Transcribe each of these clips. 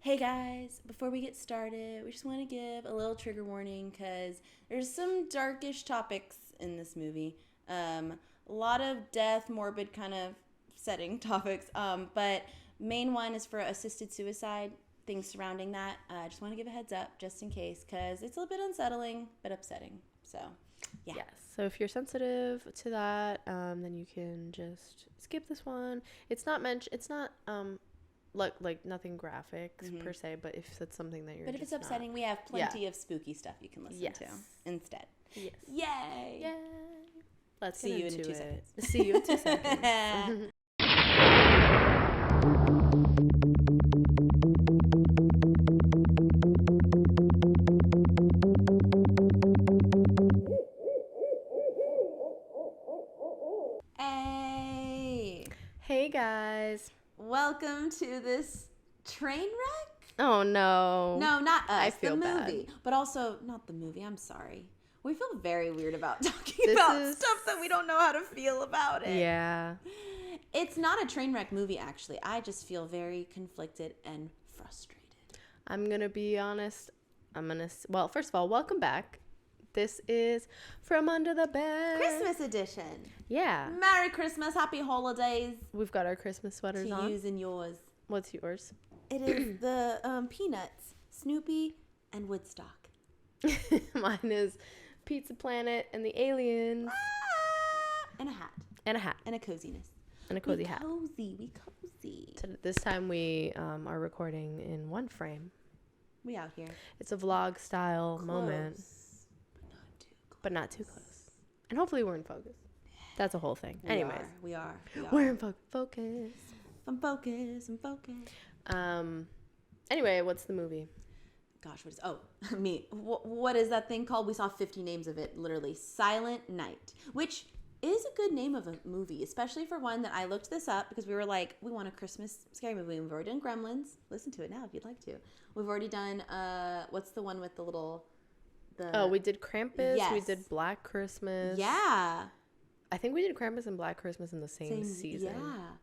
Hey guys, before we get started, we just want to give a little trigger warning because there's some darkish topics in this movie. A lot of death, morbid kind of setting topics, but main one is for assisted suicide, things surrounding that. I just want to give a heads up just in case because it's a little bit unsettling but upsetting. So, yeah. Yes. So if you're sensitive to that, then you can just skip this one. It's not like nothing graphic per se, but if it's something that you're But if it's upsetting, we have plenty of spooky stuff you can listen to instead. Yes. Yay! Yay! Let's see you in 2 it. seconds. See you in 2 seconds. Hey guys. Welcome to this train wreck? Oh no. No, not us. I feel the movie. bad. But also, not the movie. I'm sorry. We feel very weird about talking about stuff that we don't know how to feel about it. Yeah. It's not a train wreck movie, actually. I just feel very conflicted and frustrated. I'm going to be honest. Well, first of all, welcome back. This is From Under the Bed. Christmas edition. Yeah. Merry Christmas. Happy holidays. We've got our Christmas sweaters on. To use and yours. What's yours? It is the Peanuts, Snoopy, and Woodstock. Mine is Pizza Planet and the Aliens. And a hat. And a hat. And a coziness. And a cozy hat. We cozy. This time we are recording in one frame. We out here. It's a vlog style moment. But not too close. And hopefully we're in focus. That's a whole thing. Anyways. We are. We're in focus. I'm focused. Anyway, what's the movie? Gosh, what is that thing called? We saw 50 names of it, literally. Silent Night, which is a good name of a movie, especially for one that I looked this up because we were like, we want a Christmas scary movie. We've already done Gremlins. Listen to it now if you'd like to. We've already done, what's the one with the little... we did Krampus. Yes. We did Black Christmas. Yeah. I think we did Krampus and Black Christmas in the same season. Yeah.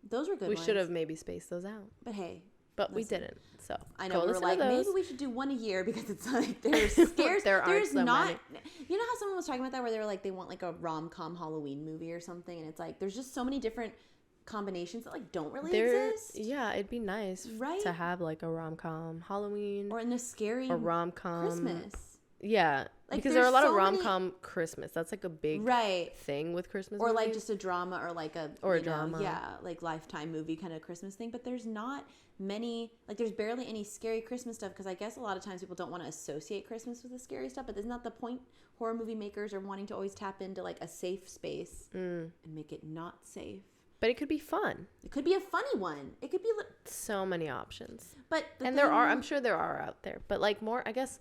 Those were good ones. We should have maybe spaced those out. But hey. But we didn't. So I know we were like, maybe we should do one a year because it's like there's scares. There's so not many. You know how someone was talking about that where they were like they want like a rom-com Halloween movie or something, and it's like there's just so many different combinations that like don't really exist. Yeah, it'd be nice to have like a rom-com Halloween or in a scary or rom-com Christmas. Yeah, like, because there are a lot of rom-com Christmas. That's like a big thing with Christmas or movies. like just a drama or like a drama. Yeah, like Lifetime movie kind of Christmas thing. But there's not many, like there's barely any scary Christmas stuff because I guess a lot of times people don't want to associate Christmas with the scary stuff. But isn't that the point? Horror movie makers are wanting to always tap into like a safe space and make it not safe. But it could be fun. It could be a funny one. It could be so many options. But I'm sure there are out there. But like more, I guess.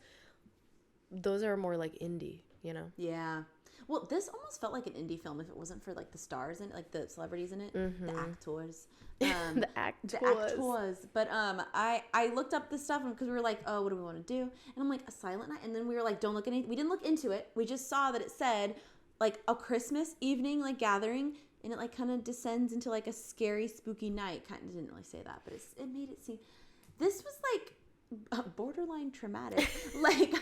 Those are more like indie, you know? Yeah. Well, this almost felt like an indie film if it wasn't for like the stars and like the celebrities in it, the actors. The actors. But I looked up this stuff because we were like, oh, what do we want to do? And I'm like, a Silent Night. And then we were like, don't look at anything. We didn't look into it. We just saw that it said like a Christmas evening like gathering, and it like kind of descends into like a scary, spooky night. Kind of didn't really say that, but it made it seem. This was like borderline traumatic. Like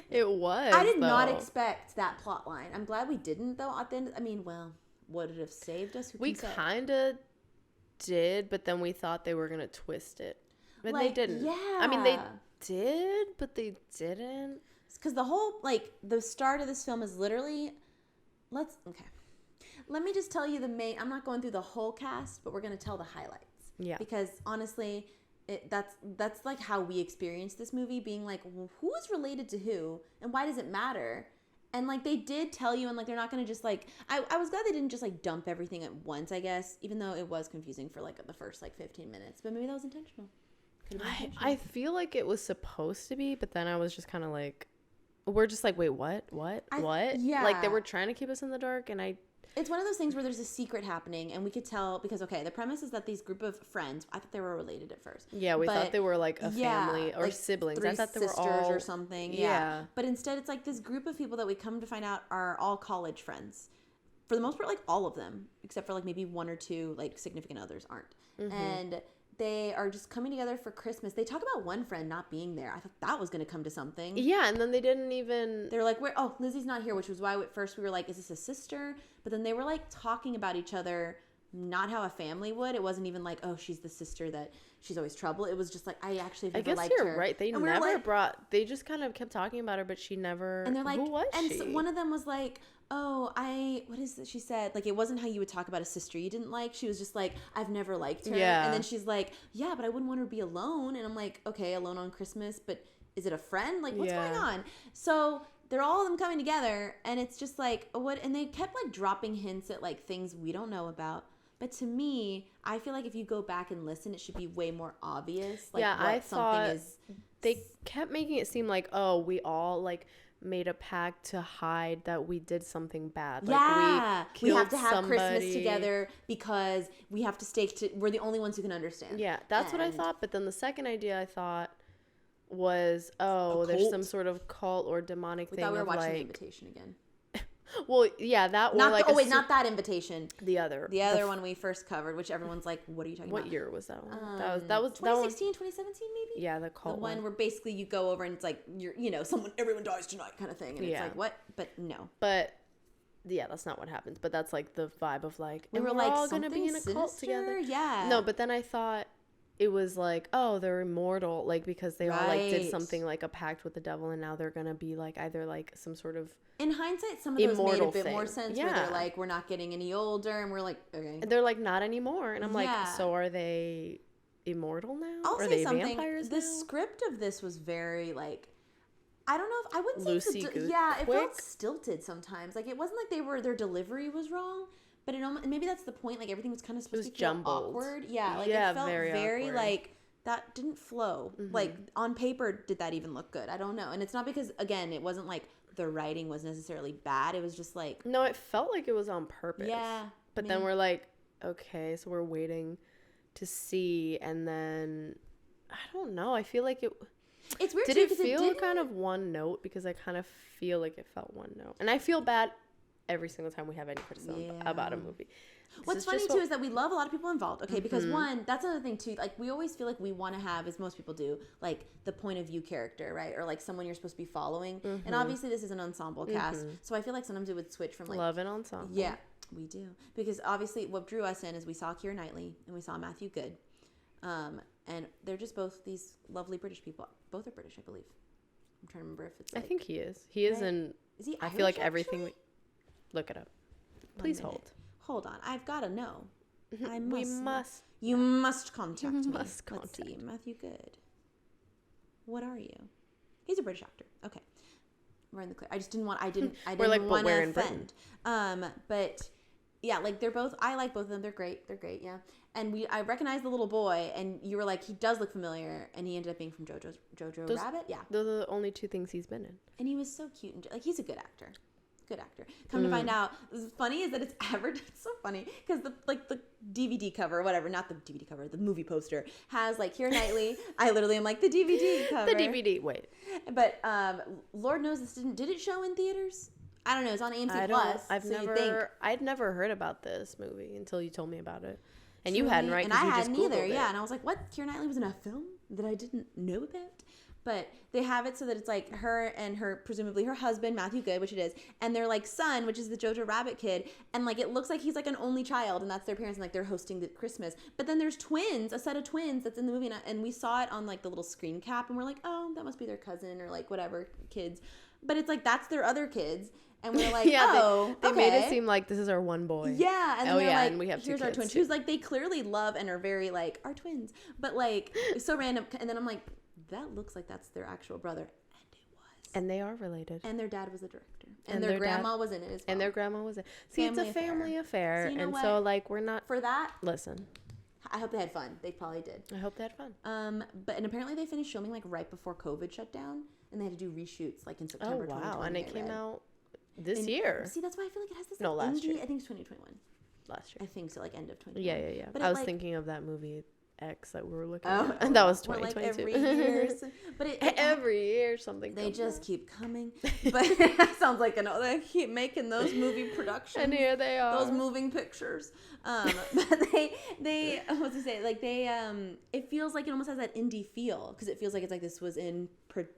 it was. I did not expect that plot line. I'm glad we didn't though. At the end, I mean, well, would it have saved us? We kind of did, but then we thought they were gonna twist it, but they didn't. Yeah, I mean, they did, but they didn't. Because the whole the start of this film is literally, let me just tell you the main. I'm not going through the whole cast, but we're gonna tell the highlights. Yeah, because honestly. That's like how we experienced this movie, being like, well, who is related to who and why does it matter? And like they did tell you, and like they're not gonna just like I was glad they didn't just like dump everything at once, I guess, even though it was confusing for like the first like 15 minutes, but maybe that was intentional. I feel like it was supposed to be, but then I was just kind of like, we're just like, wait, what? Yeah, like they were trying to keep us in the dark, and it's one of those things where there's a secret happening, and we could tell because, okay, the premise is that these group of friends, I thought they were related at first. Yeah, we thought they were like a family or like siblings. I thought they were all or something. Yeah. But instead, it's like this group of people that we come to find out are all college friends. For the most part, like all of them, except for like maybe one or two like significant others aren't. And they are just coming together for Christmas. They talk about one friend not being there. I thought that was going to come to something. Yeah, and then they didn't even... They're like, Lizzie's not here, which was why at first we were like, is this a sister? But then they were like talking about each other, not how a family would. It wasn't even like, oh, she's the sister that she's always trouble. It was just like, I actually have never liked her. I guess you're right. They never brought... They just kind of kept talking about her, but she never... And they're like... Who was she? And so one of them was like... Oh, what is it she said? Like, it wasn't how you would talk about a sister you didn't like. She was just like, I've never liked her. Yeah. And then she's like, yeah, but I wouldn't want her to be alone. And I'm like, okay, alone on Christmas, but is it a friend? Like, what's going on? So they're all of them coming together, and it's just like, what? And they kept like dropping hints at like things we don't know about. But to me, I feel like if you go back and listen, it should be way more obvious. Like, I thought they kept making it seem like, oh, we all like made a pact to hide that we did something bad. Like, we have to have Christmas together because we have to we're the only ones who can understand. Yeah, that's what I thought. But then the second idea I thought was, there's some sort of cult or demonic thing. We thought we were watching like, The Invitation again. Well, yeah, that or not like not that Invitation. The other one we first covered, which everyone's like, what are you talking about? What year was that one? That was 2016, 2017 maybe? Yeah, the cult one where basically you go over and it's like, everyone dies tonight kind of thing. And it's like, what? But no. But yeah, that's not what happens. But that's like the vibe of like, we're like, all going to be in a cult together. Yeah. No, but then I thought it was like, oh, they're immortal, like, because they all like did something like a pact with the devil, and now they're gonna be like either like some sort of... In hindsight, some of those made a bit more sense. Where they're like, we're not getting any older, and we're like, okay. And they're like, not anymore, and I'm like, so are they immortal now? I'll say something. Vampires the script of this was very like, I don't know if I wouldn't say it felt stilted sometimes. Like, it wasn't like their delivery was wrong. But maybe that's the point. Like, everything was kind of supposed to feel awkward. Yeah, like, it felt very like, that didn't flow. Mm-hmm. Like, on paper, did that even look good? I don't know. And it's not because, again, it wasn't like the writing was necessarily bad. It was just like... No, it felt like it was on purpose. Yeah. But then we're like, okay, so we're waiting to see. And then, I don't know. I feel like it... It's weird, Did it feel kind of one note? Because I kind of feel like it felt one note. And I feel bad every single time we have any criticism about a movie. What's funny too is that we love a lot of people involved. Okay, because one, that's another thing too. Like, we always feel like we want to have, as most people do, like the point of view character, right? Or like someone you're supposed to be following. And obviously this is an ensemble cast, so I feel like sometimes it would switch from like love an ensemble. Yeah, we do, because obviously what drew us in is we saw Keira Knightly and we saw Matthew Good, and they're just both these lovely British people. Both are British, I believe. I'm trying to remember if it's. Like, I think he is. He is in. Is he? I feel like everything. Look it up. Please hold. Hold on. I've got to know. We must. You must contact me. Let's see. Matthew Good. What are you? He's a British actor. Okay. We're in the clear. I just didn't want... I didn't want to offend. But yeah, like, they're both... I like both of them. They're great, yeah. And I recognized the little boy, and you were like, he does look familiar, and he ended up being from Jojo Rabbit. Yeah. Those are the only two things he's been in. And he was so cute. And like, he's a good actor. Come to find out, what's funny is that it's so funny because the DVD cover or whatever, not the DVD cover, the movie poster has like Keira Knightly. I literally am like the DVD cover. The DVD, wait. But Lord knows this did it show in theaters? I don't know. It's on AMC Plus. I'd never heard about this movie until you told me about it. And you hadn't, right? And I hadn't either. Yeah, and I was like, what? Keira Knightly was in a film that I didn't know about? But they have it so that it's like her and presumably her husband, Matthew Good, which it is, and their like son, which is the Jojo Rabbit kid. And like, it looks like he's like an only child, and that's their parents, and like they're hosting the Christmas. But then there's a set of twins that's in the movie, and we saw it on like the little screen cap, and we're like, oh, that must be their cousin or like whatever kids. But it's like, that's their other kids. And we're like, they made it seem like this is our one boy. Yeah. And they're like, and we have two here's kids our twins. Who's like, they clearly love and are very like, our twins. But like, it's so random. And then I'm like, that looks like that's their actual brother. And it was. And they are related. And their dad was the director. And their grandma was in it as well. And their grandma was in it. See, it's a family affair. So, you know, and what? so like, we're not... For that... Listen. I hope they had fun. They probably did. I hope they had fun. And apparently they finished filming like right before COVID shut down. And they had to do reshoots like in September 2020. Oh, wow. And it came out this year. See, that's why I feel like it has this last year. I think it's 2021. Last year. I think so, like end of 2021. Yeah. But I was thinking of that movie X that we were looking at. And that was 2022. Like every year. But every year something. They just keep coming. But it sounds like they keep making those movie productions. And here they are. Those moving pictures. But they what's to say? Like it feels like it almost has that indie feel because it feels like it's like this was in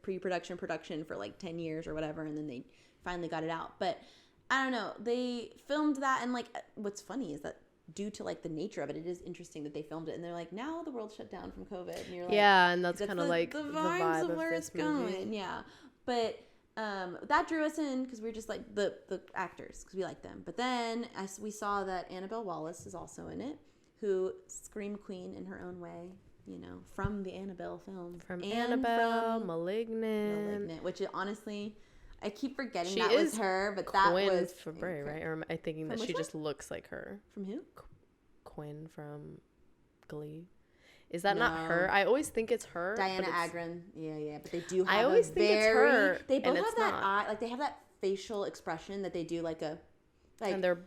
pre-production for like 10 years or whatever, and then they finally got it out. But I don't know. They filmed that, and like what's funny is that due to like the nature of it, it is interesting that they filmed it, and they're like, now the world shut down from COVID, and you're like, yeah, and that's kind of like the vibes of where it's movie. going. Yeah, but that drew us in because we were just like the actors because we like them. But then as we saw that Annabelle Wallis is also in it, who Scream Queen in her own way, you know, from the Annabelle film, from Annabelle, Malignant, which is, honestly, I keep forgetting that was her, but that was Fabray, right? Or am I thinking that she just looks like her? From who? Quinn from Glee. Is that not her? I always think it's her. Diana Agron. Yeah. But they do have I always think it's her. They both have that eye, like they have that facial expression that they do like and they're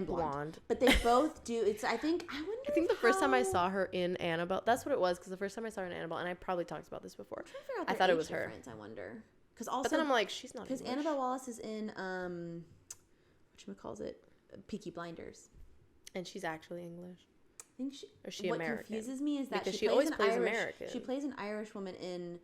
blonde. But they both do. I think the first time I saw her in Annabelle, that's what it was, because the first time I saw her in Annabelle, and I probably talked about this before. I thought it was her. I wonder. Also, but then I'm like, she's not. Because Annabelle Wallis is in whatchamacallit, Peaky Blinders, and she's actually English. I think she. Or is she what American? What confuses me is that because she always plays plays Irish, American. She plays an Irish woman in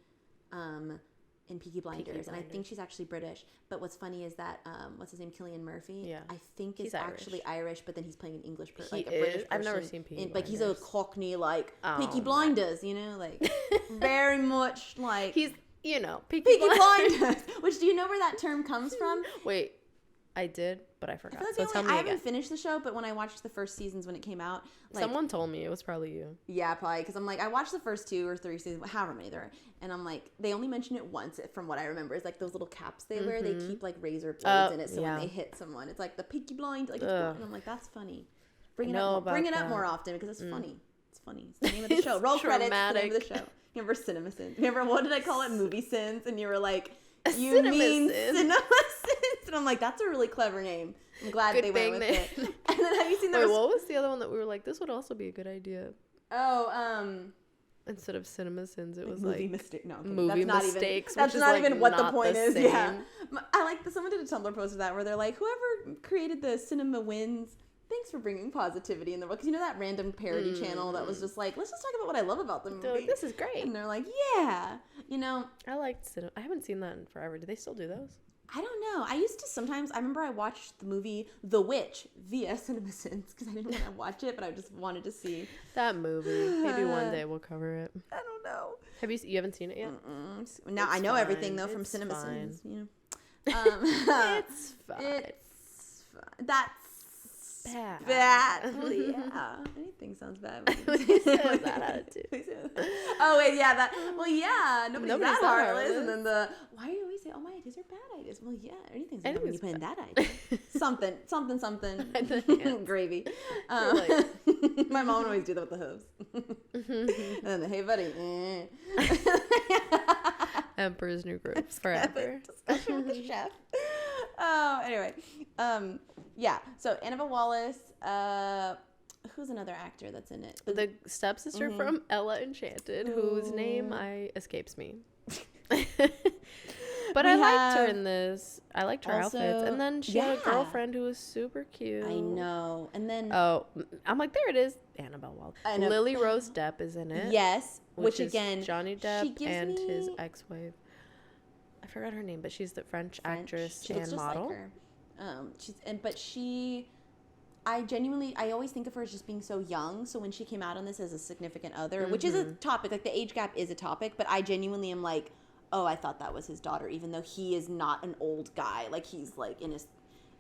Peaky Blinders, and I think she's actually British. But what's funny is that what's his name, Cillian Murphy? Yeah, I think is actually Irish, but then he's playing an English person, like a British person. I've never seen Peaky Blinders. Like he's a Cockney, like Peaky Blinders, you know, like very much like he's. You know, Peaky Blinders. Which, do you know where that term comes from? Wait, I did, but I forgot. I haven't finished the show, but when I watched the first seasons when it came out, like, someone told me it was probably you. Yeah, probably, because I'm like, I watched the first 2 or 3 seasons, however many there are, and I'm like, they only mention it once. From what I remember, is like those little caps they wear. They keep like razor blades in it, so when they hit someone, it's like the Peaky Blind, like, and I'm like, that's funny. Bring it up more often because it's funny. It's funny. It's the name of the show. Roll credits. The name of the show. Remember Cinema Sins? Remember, what did I call it? Movie Sins? And you were like, you mean Cinema Sins? And I'm like, that's a really clever name. I'm glad they went with it. And then have you seen Wait, what was the other one that we were like, this would also be a good idea? Oh, instead of Cinema Sins, it was movie like mistake. No, movie mistakes. That's not even what the point is. Same. Yeah, I like someone did a Tumblr post of that where they're like, whoever created the cinema wins. Thanks for bringing positivity in the world. Because you know that random parody channel that was just like, let's just talk about what I love about the movie. They're like, this is great. And they're like, yeah. You know. I liked cinema. I haven't seen that in forever. Do they still do those? I don't know. I used to sometimes. I remember I watched the movie The Witch via CinemaSins because I didn't want to watch it, but I just wanted to see. That movie. Maybe one day we'll cover it. I don't know. You haven't seen it yet? Now I know everything though from CinemaSins. You know. It's fine. It's fine. That's bad. Well, yeah. Anything sounds bad. Please say that attitude. Oh wait, yeah. That. Well, yeah. Nobody's that heartless. And then why do you always say, "Oh, my ideas are bad ideas"? Well, yeah. Anything's bad when you put in that idea. something. Gravy. My mom would always do that with the hooves. And then the hey buddy. Emperor's New Groove forever. Discussion with the chef. Oh, anyway. Yeah. So Annabelle Wallis. Who's another actor that's in it? The stepsister from Ella Enchanted, whose name escapes me. But I liked her in this. I liked her outfits. And then she had a girlfriend who was super cute. I know. And then... Oh, I'm like, there it is. Annabelle Wallis. Lily Rose Depp is in it. Yes. Which is again... Johnny Depp and his ex-wife. I forgot her name, but she's the French actress she and looks just model. Like her. I always think of her as just being so young. So when she came out on this as a significant other, which is a topic, like the age gap is a topic, but I genuinely am like, oh, I thought that was his daughter, even though he is not an old guy. Like he's like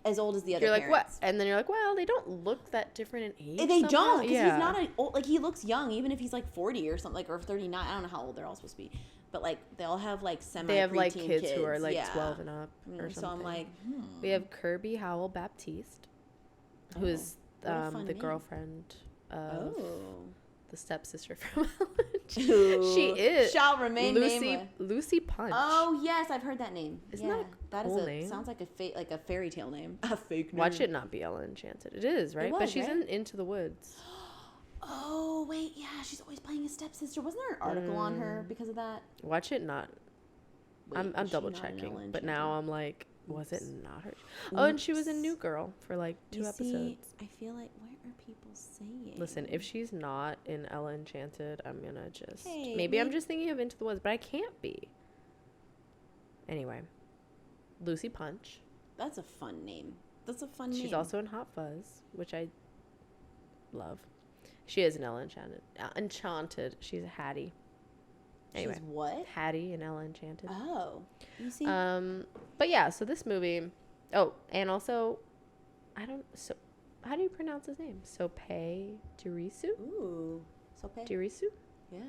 as old as the other parents. You're like, what? And then you're like, well, they don't look that different in age. They don't, because he's not an old, like he looks young, even if he's like 40 or something, like, or 39. I don't know how old they're all supposed to be. But, like, they all have, like, They have, like, kids who are, like, 12 and up or something. So I'm like, We have Kirby Howell-Baptiste, who is the girlfriend of the stepsister from She is. Shall remain nameless. Lucy Punch. Oh, yes, I've heard that name. Isn't that a cool name? Sounds like a fairy tale name. A fake name. Watch it not be Ella Enchanted. It is, right? But she's in Into the Woods. Oh, wait, yeah, she's always playing a stepsister. Wasn't there an article on her because of that? Watch it not. Wait, I'm double checking, but now I'm like, was it not her? Oh, and she was in New Girl for like 2 episodes. I feel like, what are people saying? Listen, if she's not in Ella Enchanted, I'm gonna just... Hey, maybe I'm just thinking of Into the Woods, but I can't be. Anyway. Lucy Punch. That's a fun name. That's a fun name. She's also in Hot Fuzz, which I love. She is in Ella Enchanted. Enchanted. She's a Hattie. Anyway. She's what? Hattie in Ella Enchanted. Oh. You see? But yeah, so this movie... Oh, and also... So, how do you pronounce his name? Sope Dirisu? Ooh. Sope? Dirisu? Yeah.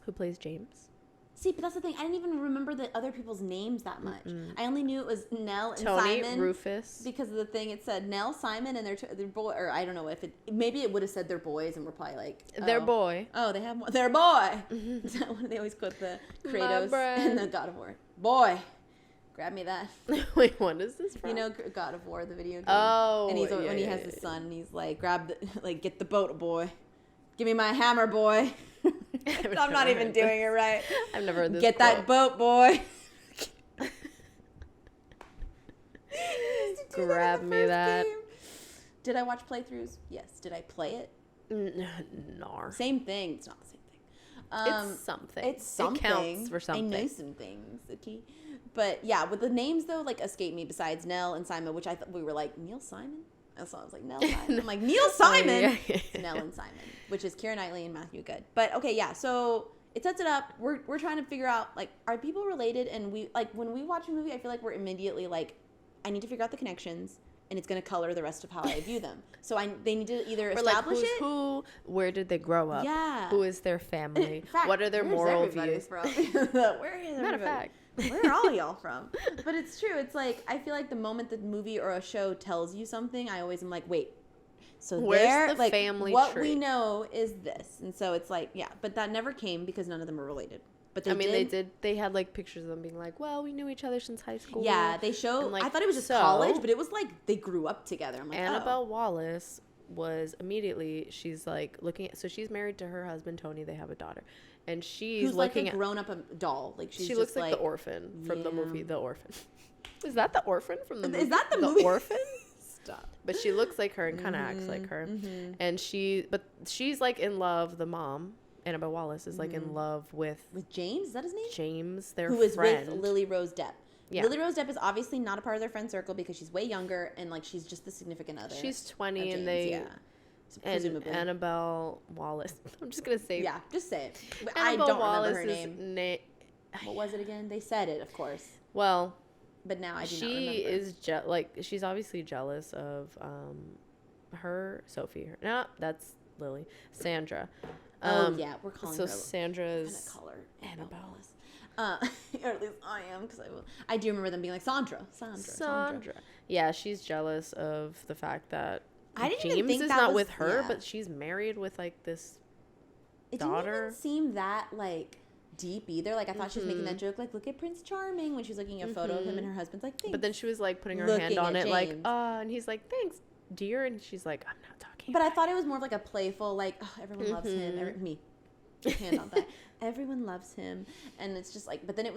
Who plays James? See, but that's the thing. I didn't even remember the other people's names that much. I only knew it was Nell and Tony, Simon. Rufus. Because of the thing, it said Nell, Simon, and their boy. Or I don't know if it. Maybe it would have said their boys, and we're probably like Their boy. Oh, they have one. Their boy. Is that one they always quote the Kratos and the God of War? Boy, grab me that. Wait, what is this from? You know God of War, the video game. Oh, and he's when he has his son, and he's like, get the boat, boy. Give me my hammer, boy. I'm not even doing it right. I've never heard this. Get that boat, boy. Grab me that. Game. Did I watch playthroughs? Yes. Did I play it? No. Same thing. It's not the same thing. It's something. It's something. It counts for something. I know some things. Okay. But yeah, with the names though, like escape me. Besides Nell and Simon, which I thought we were like Neil Simon. So I was like Nell Simon. I'm like Neil Simon. It's Nell and Simon, which is Keira Knightly and Matthew Good. But okay, yeah. So it sets it up. We're trying to figure out like are people related? And we like when we watch a movie, I feel like we're immediately like I need to figure out the connections. And it's going to color the rest of how I view them. So they need to either establish like, it. Who? Where did they grow up? Yeah. Who is their family? In fact, what are their moral views? From? Where is everybody? Matter of fact. Where are all y'all from? But it's true. It's like, I feel like the moment the movie or a show tells you something, I always am like, wait. So where's the family what tree? We know is this. And so it's like, yeah. But that never came because none of them are related. But they did. They had like pictures of them being like, well, we knew each other since high school. Yeah, they show. Like, I thought it was just college, but it was like they grew up together. I'm like, Annabelle Wallace was immediately. She's like looking at. So she's married to her husband Tony. They have a daughter, and she's who's looking like a grown-up doll. Like she looks like the orphan from the movie The Orphan. Is that the orphan from the movie? Is that the movie? Orphan? Stop. But she looks like her and kind of acts like her, and she's like in love. The mom. Annabelle Wallace is like in love with James. Is that his name? James, their friend. Who is with Lily Rose Depp. Yeah. Lily Rose Depp is obviously not a part of their friend circle because she's way younger and like she's just the significant other. She's 20 and presumably. And Annabelle Wallace. I'm just gonna say. Yeah, just say it. But Annabelle I don't Wallace remember her name. What was it again? They said it, of course. Well, but now I do not remember. She is she's obviously jealous of her Sophie. No, that's Lily. Sandra. Yeah, we're calling her. So Sandra's call her Annabelle. Or at least I am because I do remember them being like Sandra. Yeah, she's jealous of the fact that James even think is that not with her, but she's married with like this daughter. It didn't even seem that like deep either. Like I thought she was making that joke, like look at Prince Charming when she was looking at a photo of him and her husband's like. Thanks. But then she was like putting her hand on it, James. like and he's like thanks, dear, and she's like I'm not talking. But I thought it was more of like a playful, like oh, everyone loves him. Me, hand on that. Everyone loves him, and it's just like. But then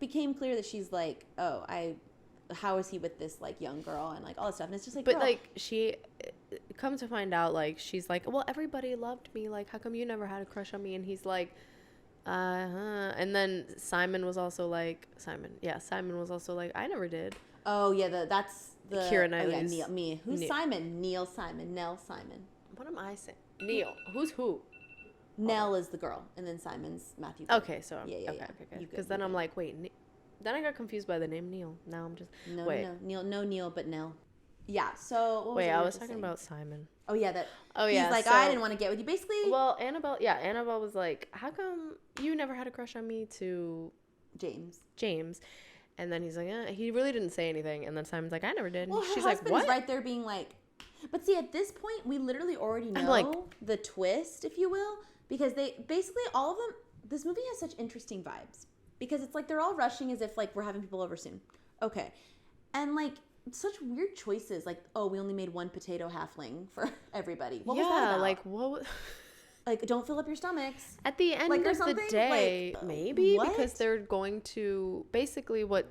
became clear that she's like, oh, how is he with this like young girl and like all this stuff, and it's just like. But like she, come to find out, like she's like, well, everybody loved me. Like, how come you never had a crush on me? And he's like, and then Simon was also like, I never did. Oh yeah, that's the Keira Knightly's. Oh, yeah, Neil. Who's Simon? Neil Simon. Nell Simon. What am I saying? Neil. Who's who? Nell is the girl, and then Simon's Matthew. Okay, so yeah. Because then I'm like, wait. Then I got confused by the name Neil. Now I'm just wait. No Neil, but Nell. Yeah. So I was talking about Simon. Oh yeah, that. Oh yeah. He's like, I didn't want to get with you. Basically. Well, Annabelle was like, how come you never had a crush on me? To James. And then he's like, he really didn't say anything. And then Simon's like, I never did. Well, she's her like, what? Is right there being like, but see, at this point, we literally already know the twist, if you will, because they basically all of them. This movie has such interesting vibes because it's like they're all rushing as if like we're having people over soon. Okay, and like such weird choices. Like, oh, we only made one potato halfling for everybody. What was that about? Like what? like, don't fill up your stomachs. At the end like, of the day, like, maybe, what? because they're going to basically what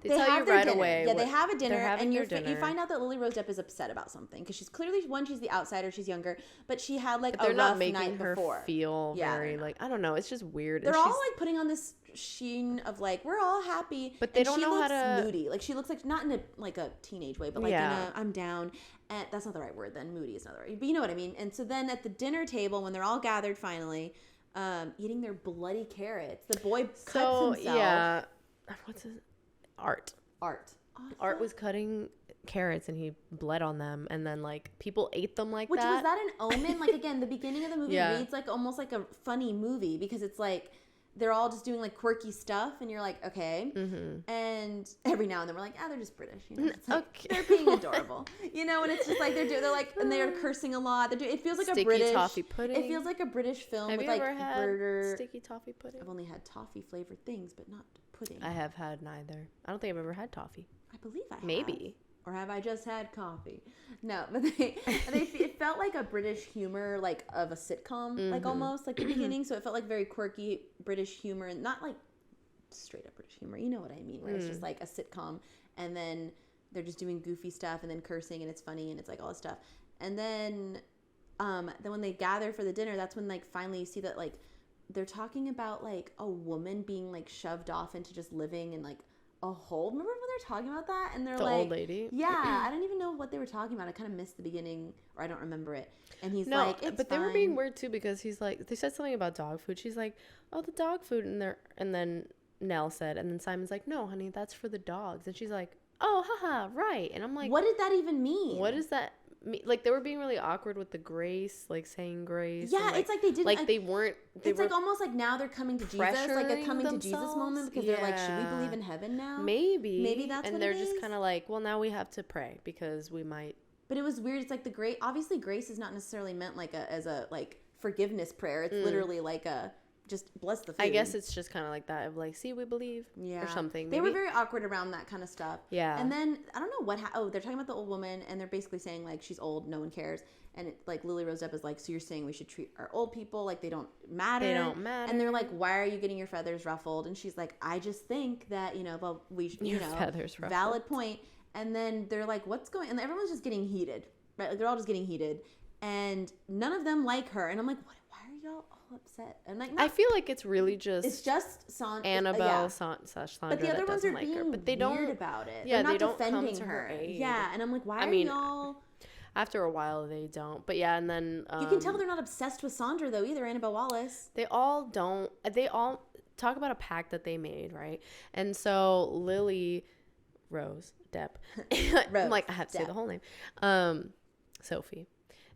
they tell have you their right dinner. away. Yeah, they have a dinner, and you find out that Lily Rose Depp is upset about something because she's clearly she's the outsider, she's younger, but she had like they're a not rough making night her before. feel very like, I don't know. It's just weird. They're all like putting on this sheen of like, we're all happy, but they don't she know looks how to. moody. Like she looks like not in a like a teenage way, but like in a I'm down. And that's not the right word. Then moody is not the right. But you know what I mean. And so then at the dinner table, when they're all gathered finally, eating their bloody carrots, the boy cuts himself. Yeah, what's his Art. Art was cutting carrots and he bled on them, and then like people ate them like Which that. was that an omen? Like again, the beginning of the movie reads like almost like a funny movie because it's like they're all just doing like quirky stuff, and you're like, okay. Mm-hmm. And every now and then we're like, they're just British, you know? It's like, okay. They're being adorable, you know. And it's just like they're like, and they're cursing a lot. It feels like sticky a British toffee pudding. It feels like a British film. Have with you like ever had burger. Sticky toffee pudding? I've only had toffee flavored things, but not pudding. I have had neither. I don't think I've ever had toffee. I believe I have. Maybe. Or have I just had coffee? No, but it felt like a British humor, like of a sitcom, like almost like the beginning. So it felt like very quirky British humor, and not like straight up British humor. You know what I mean? Where it's just like a sitcom, and then they're just doing goofy stuff, and then cursing, and it's funny, and it's like all this stuff. And then when they gather for the dinner, that's when like finally you see that like they're talking about like a woman being like shoved off into just living in like a hole. Remember when they're talking about that? And they're the like, old lady. Yeah, I don't even know what they were talking about. I kind of missed the beginning, or I don't remember it. And he's like, it's but fine. they were being weird too, because he's like, they said something about dog food. She's like, oh, the dog food, and then Nell said, and then Simon's like, no, honey, that's for the dogs. And she's like, oh, haha, right. And I'm like, what did that even mean? What does that mean? Like, they were being really awkward with the grace, like saying grace. Yeah, and, like, it's like they didn't. Like, they weren't. It's like almost like now they're coming to Jesus, like a coming to Jesus moment, because they're like, should we believe in heaven now? Maybe that's and what they're it just is? kind of like, well, now we have to pray because we might. But it was weird. It's like the grace. Obviously, grace is not necessarily meant like as a like forgiveness prayer. It's literally like a just bless the food. I guess it's just kind of like that of like, see, we believe, or something. They were very awkward around that kind of stuff. Yeah. And then I don't know what. They're talking about the old woman, and they're basically saying like she's old, no one cares. And like Lily Rose Depp is like, so you're saying we should treat our old people like they don't matter? They don't matter. And they're like, why are you getting your feathers ruffled? And she's like, I just think that well we feathers ruffled. Valid point. And then they're like, what's going? And everyone's just getting heated, right? Like they're all just getting heated, and none of them like her. And I'm like, what? Why are y'all all upset? And like, I feel like it's really just Annabelle slash Sandra, but the other ones are like being her. But they don't weird about it. Yeah, they're not they don't defending come to her aid. Yeah, and I'm like, why are y'all? After a while, they don't. But yeah, and then You can tell they're not obsessed with Sandra though either. Annabelle Wallace. They all don't. They all talk about a pact that they made, right? And so Lily Rose Depp, I'm like, I have to say the whole name, Sophie.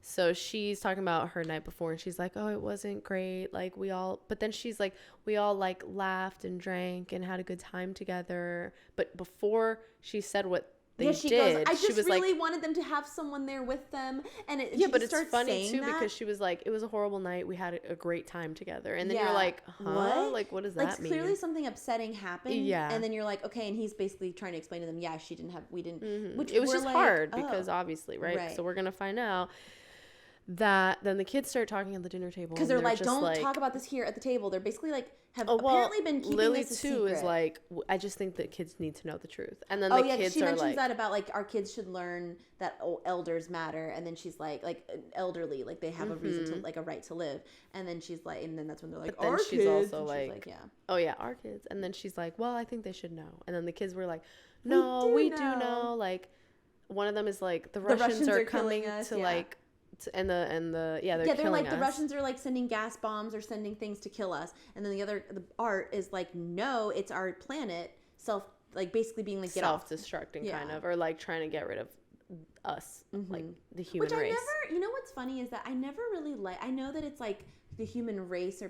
So she's talking about her night before, and she's like, oh, it wasn't great. Like but then she's like, we all like laughed and drank and had a good time together. But before she said what they she did, goes, I just she was really like, wanted them to have someone there with them. And but it's funny too, because she was like, it was a horrible night. We had a great time together. And then you're like, huh? What? Like, what does that mean? Clearly something upsetting happened. Yeah. And then you're like, okay. And he's basically trying to explain to them, we didn't. Mm-hmm. Which it was just like, hard because obviously, right? So we're going to find out that then the kids start talking at the dinner table, because they're like, don't talk about this here at the table. They're basically like, apparently been keeping Lily this a too secret. is like, I just think that kids need to know the truth. And then kids she are mentions like, that about like our kids should learn that elders matter. And then she's like elderly, like they have a reason to like a right to live. And then she's like, and then that's when they're like, but then our she's kids. also and like, she's like, yeah, oh yeah, our kids. And then she's like, well, I think they should know. And then the kids were like, no, we do know. Like one of them is like, the Russians are coming us, to like. And they're they're like, us. the Russians are like sending gas bombs or sending things to kill us, and then the art is like, no, it's our planet basically being like, get off, self-destructing kind of, or like trying to get rid of us, like the human race. race. You know what's funny is that I never really I know that it's like the human race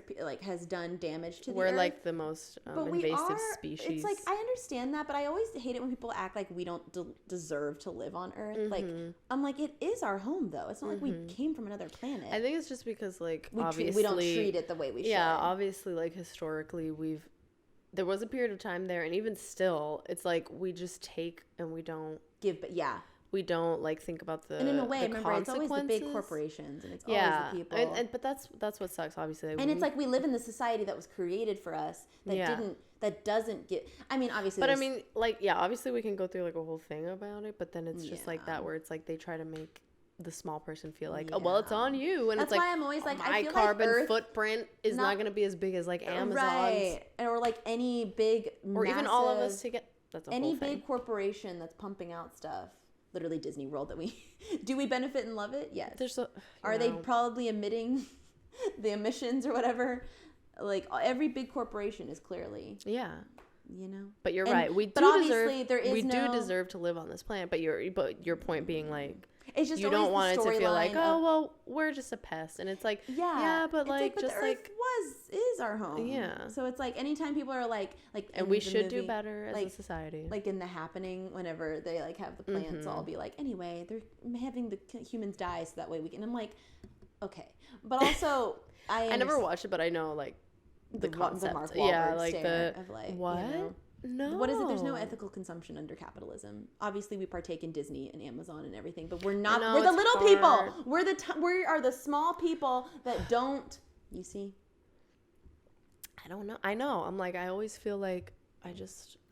has done damage to the We're earth. like the most invasive species. It's like, I understand that, but I always hate it when people act like we don't deserve to live on Earth. Mm-hmm. Like, I'm like, it is our home though. It's not like we came from another planet. I think it's just because like obviously we don't treat it the way we should. Yeah, obviously like historically there was a period of time there, and even still, it's like we just take and we don't give. But yeah. We don't like think about the, and in a way, remember, it's always the big consequences. corporations, and it's always the people. But that's what sucks, obviously. And it's like we live in the society that was created for us that doesn't get. I mean, obviously. But I mean, like, yeah, obviously we can go through like a whole thing about it, but then it's just like that where it's like they try to make the small person feel like, oh well, it's on you, and that's it's like, why I'm always like, my I feel carbon like Earth footprint is not going to be as big as like Amazon's, right? Or like any big, or even all of us together. That's a any whole thing. big corporation that's pumping out stuff. Literally Disney World that we do we benefit and love it? Yes. Are they probably emitting the emissions or whatever? Like every big corporation is clearly you know. But you're right. We do deserve to live on this planet. But your point being like, it's just you don't want it to feel like, oh well, we're just a pest, and it's like, but like just the Earth is our home. Yeah. So it's like anytime people are like, and we should do better as a society. Like in The Happening, whenever they like have the plants all be like, anyway, they're having the humans die so that way we can. I'm like, okay, but also I never watched it, but I know like the concept. The Mark Wahlberg like stare of like what. You know, no. What is it? There's no ethical consumption under capitalism. Obviously, we partake in Disney and Amazon and everything, but we're not. We're the little people. We are the small people that don't. You see? I don't know. I know. I'm like, I always feel like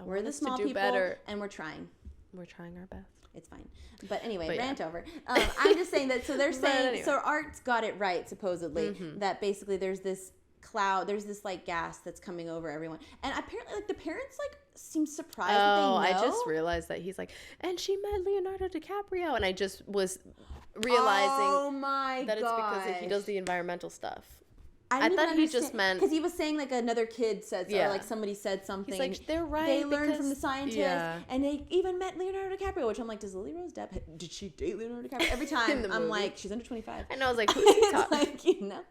we're the small people, better, and we're trying. We're trying our best. It's fine. But anyway, rant over. I'm just saying that. So they're saying. Anyway. So Art's got it right, supposedly, that basically there's this cloud, there's this like gas that's coming over everyone, and apparently like the parents like seem surprised that they know. I just realized that he's like, and she met Leonardo DiCaprio, and I just was realizing that it's because he does the environmental stuff. I thought he just meant because he was saying like another kid said, or like somebody said something. He's like, they're right. They learned from the scientists, and they even met Leonardo DiCaprio. Which I'm like, does Lily Rose Depp did she date Leonardo DiCaprio? Every time I'm like, she's under 25. And I was like, who's he talking? Like, you know,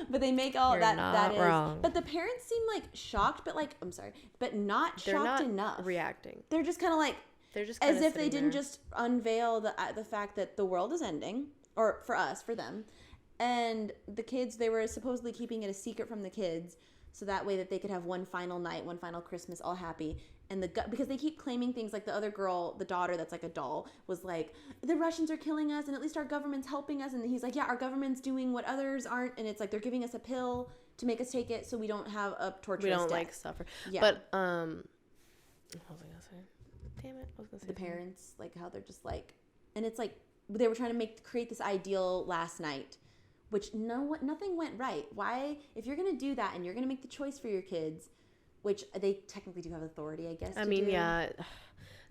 but they make all that. That is wrong. But the parents seem like shocked, but like I'm sorry, but not they're shocked not enough. Reacting. They're just kind of like. They're just as if they didn't just unveil the fact that the world is ending, or for us, for them. And the kids, they were supposedly keeping it a secret from the kids, so that way that they could have one final night, one final Christmas, all happy. And because they keep claiming things like the other girl, the daughter that's like a doll, was like, the Russians are killing us, and at least our government's helping us. And he's like, yeah, our government's doing what others aren't, and it's like they're giving us a pill to make us take it, so we don't have a torturous We don't death. like suffer. Yeah. But what was I gonna say? Damn it! I was gonna say the parents, like how they're just like, and it's like they were trying to create this ideal last night. Which nothing went right. Why, if you're gonna do that and you're gonna make the choice for your kids, which they technically do have authority, I guess. I mean, yeah.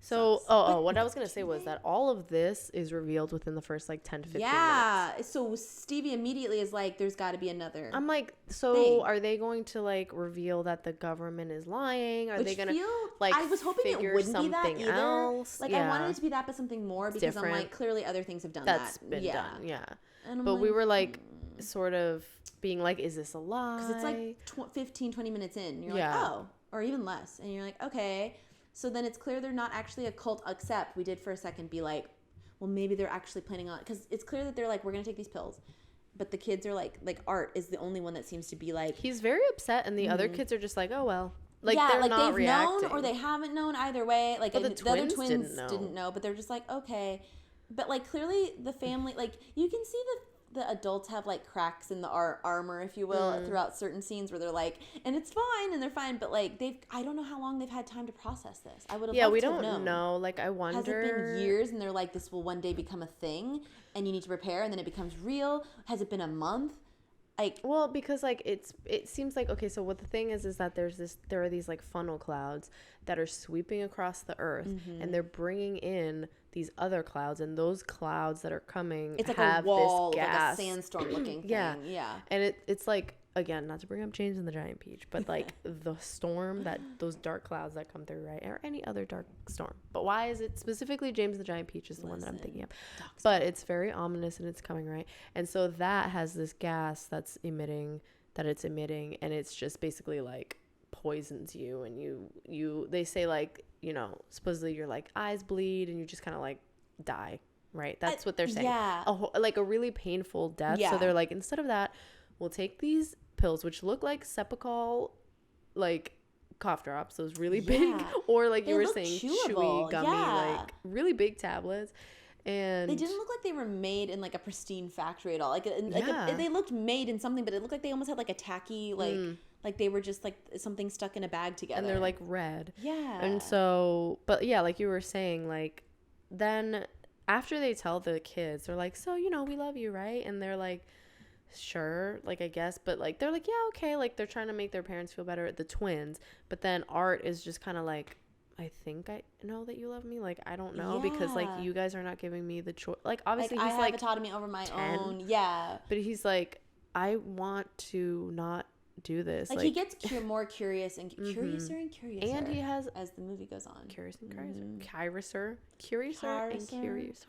So, what I was gonna say was that all of this is revealed within the first like 10 to 15 minutes. Yeah. So Stevie immediately is like, "There's got to be another." I'm like, so are they going to like reveal that the government is lying? Are they gonna like? I was hoping it wouldn't be that either. Else? Like I wanted it to be that, but something more because I'm like, clearly other things have done That's been done. Yeah. And but we were like sort of being like, is this a lie? Because it's like 15, 20 minutes in. You're like, oh, or even less. And you're like, okay. So then it's clear they're not actually a cult, except we did for a second be like, well, maybe they're actually planning on, because it's clear that they're like, we're going to take these pills. But the kids are like Art is the only one that seems to be like. He's very upset, and the other kids are just like, oh, well. Like, yeah, they're like not they've reacting. known or they haven't known either way. Like, the other twins didn't know, but they're just like, okay. But like, clearly the family, like, you can see the adults have like cracks in the armor, if you will, throughout certain scenes where they're like, and it's fine and they're fine, but like I don't know how long they've had time to process this. I would have we don't know. Like, I wonder, has it been years and they're like, this will one day become a thing and you need to prepare, and then it becomes real? Has it been a month? Like, well, because like it seems like, okay, so what the thing is that there are these like funnel clouds that are sweeping across the earth, and they're bringing in these other clouds, and those clouds that are coming, it's like have a wall, this gas. like a sandstorm looking thing. Yeah. And it's like, again, not to bring up James and the Giant Peach, but like the storm, that those dark clouds that come through, right? Or any other dark storm. But why is it specifically James and the Giant Peach is the one that I'm thinking of? But it's very ominous, and it's coming, right? And so that has this gas that's emitting, and it's just basically like poisons you, and you they say, like, you know, supposedly your like eyes bleed and you just kind of like die, right? That's what they're saying. Yeah. Like a really painful death. So they're like, instead of that, we'll take these pills, which look like Cepacol, like cough drops, those really big, or like you were saying, chewable. chewy, gummy, like really big tablets. And they didn't look like they were made in like a pristine factory at all. They looked made in something, but it looked like they almost had like a tacky, like they were just like something stuck in a bag together. And they're like red. Yeah. And so, but yeah, like you were saying, like then after they tell the kids, they're like, so, we love you, right? And they're like, sure, like I guess, but like they're like, yeah, okay, like they're trying to make their parents feel better, the twins. But then Art is just kind of like, I think I know that you love me, like I don't know, because like you guys are not giving me the choice. Like obviously he's like autonomy over my 10, own. Yeah, but he's like, I want to not do this. Like he gets more curious and curiouser and curiouser, and he has, as the movie goes on, curiouser and curiouser.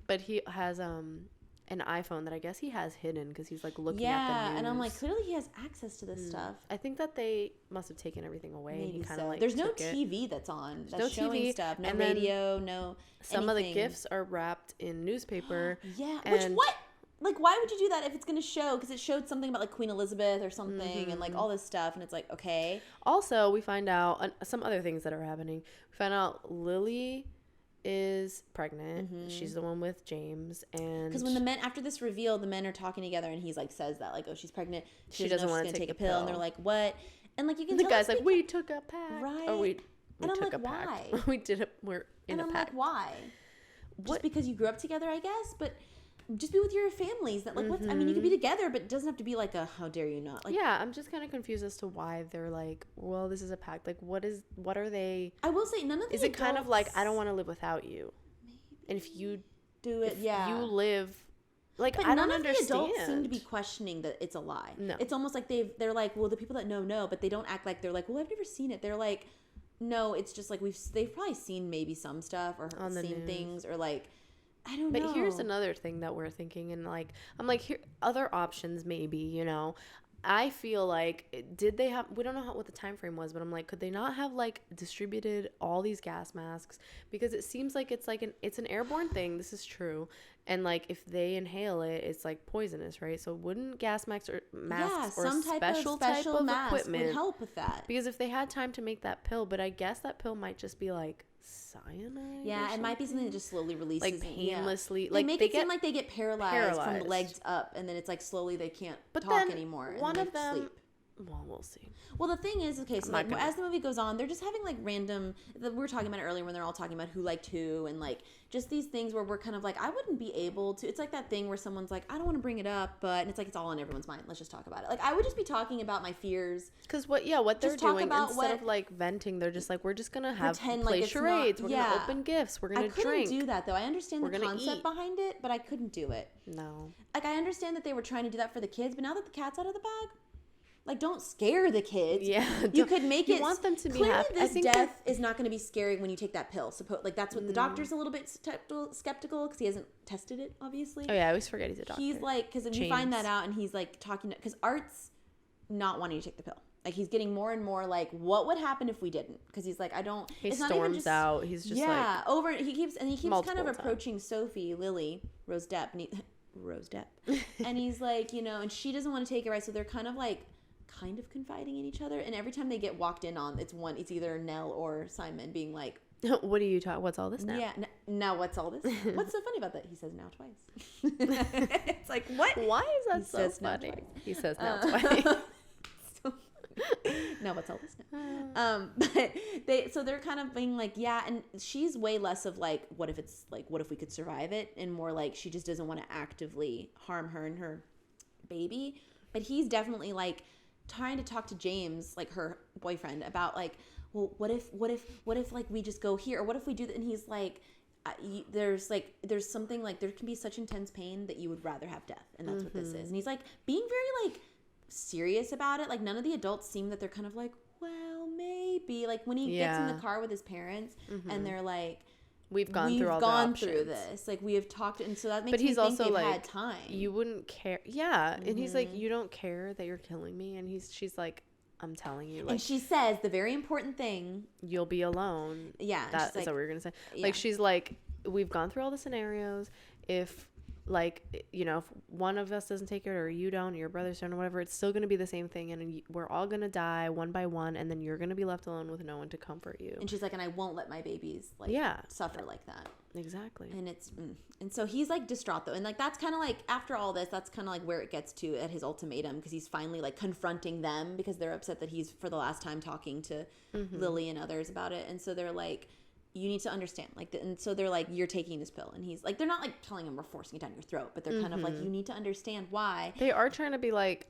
But he has an iPhone that I guess he has hidden because he's like looking at the news. And I'm like, clearly he has access to this stuff. I think that they must have taken everything away. Maybe and he kind of like there's no TV that's on. That's no showing TV stuff. No and radio. No. Some of the gifts are wrapped in newspaper. Like, why would you do that if it's going to show? Because it showed something about, like, Queen Elizabeth or something and, like, all this stuff. And it's like, okay. Also, we find out some other things that are happening. We find out Lily is pregnant. She's the one with James. And because when after this reveal, the men are talking together and he's, like, says that, like, oh, she's pregnant. She doesn't want to take a pill. And they're like, what? And, like, you can tell. The guy's like, we took a pack. Right. Or we and I'm took like, a pack. why? We're in a pack. And I'm like, why? Just because you grew up together, I guess? But just be with your families. That like, what's? I mean, you could be together, but it doesn't have to be like a how dare you not? Like, yeah, I'm just kind of confused as to why they're like, well, this is a pact. Like, what are they? I will say none of the is it kind of like I don't want to live without you, and if you do it, you live. Like, but I don't none of understand. the adults seem to be questioning that it's a lie. No, it's almost like they're like, well, the people that know, but they don't act like they're like, well, I've never seen it. They're like, no, it's just like they've probably seen maybe some stuff or seen things or like. I don't know. But here's another thing that we're thinking, and like I'm like, here other options maybe, I feel like did they have? We don't know what the time frame was, but I'm like, could they not have like distributed all these gas masks? Because it seems like it's an airborne thing. This is true, and like if they inhale it, it's like poisonous, right? So wouldn't gas masks or some special type of equipment would help with that? Because if they had time to make that pill, but I guess that pill might just be like cyanide. Yeah, it might be something that just slowly releases, like painlessly. Like they seem like they get paralyzed from the legs up, and then it's like slowly they can't talk anymore. One of them. Sleep. Well, we'll see. Well, the thing is, okay, so like as the movie goes on, they're just having like random. We were talking about it earlier when they're all talking about who liked who, and like just these things where we're kind of like, I wouldn't be able to. It's like that thing where someone's like, I don't want to bring it up, but and it's like it's all on everyone's mind. Let's just talk about it. Like I would just be talking about my fears. Because what they're doing instead of like venting, they're just like, we're just gonna play charades. We're gonna open gifts. We're gonna drink. I couldn't do that though. I understand the concept behind it, but I couldn't do it. No. Like I understand that they were trying to do that for the kids, but now that the cat's out of the bag. Like, don't scare the kids. Yeah. You could make it. You want them to be clearly happy. This death is not going to be scary when you take that pill. Like, that's what the doctor's a little bit skeptical because he hasn't tested it, obviously. Oh, yeah. I always forget he's a doctor. He's like, because we find that out and he's like talking, because Art's not wanting to take the pill. Like, he's getting more and more like, what would happen if we didn't? Because he's like, I don't. He storms out. He's just like. He keeps kind of approaching Sophie, Lily, Rose Depp. And he's like, and she doesn't want to take it, right? So they're kind of confiding in each other, and every time they get walked in on, it's either Nell or Simon being like, what are you talking? What's all this now? Yeah, now what's all this? What's so funny about that? He says now twice. It's like, what? Why is that so funny? He says now twice. Now what's all this now? But they're kind of being like, yeah, and she's way less of like, what if we could survive it, and more like she just doesn't want to actively harm her and her baby. But he's definitely like trying to talk to James, like her boyfriend, about like, well, what if like we just go here, or what if we do that? And he's like, there's something like there can be such intense pain that you would rather have death, and that's what this is. And he's like being very like serious about it. Like none of the adults seem that they're kind of like, well, maybe. Like when he gets in the car with his parents, and they're like, We've gone through this. Like we have talked, and so that makes me think they've had time. You wouldn't care, and he's like, you don't care that you're killing me, and she's like, I'm telling you, like, and she says the very important thing: you'll be alone. Yeah, that is what we were gonna say. Yeah. Like she's like, we've gone through all the scenarios. If like, you know, if one of us doesn't take it or you don't, or your brothers don't, or whatever, it's still going to be the same thing. And we're all going to die one by one. And then you're going to be left alone with no one to comfort you. And she's like, and I won't let my babies like suffer like that. Exactly. And and so he's like distraught though. And like, that's kind of like, after all this, that's kind of like where it gets to at his ultimatum, because he's finally like confronting them because they're upset that he's for the last time talking to Lily and others about it. And so they're like, you need to understand, like, and so they're like, you're taking this pill, and he's like, they're not like telling him we're forcing it down your throat, but they're kind of like, you need to understand why. They are trying to be like,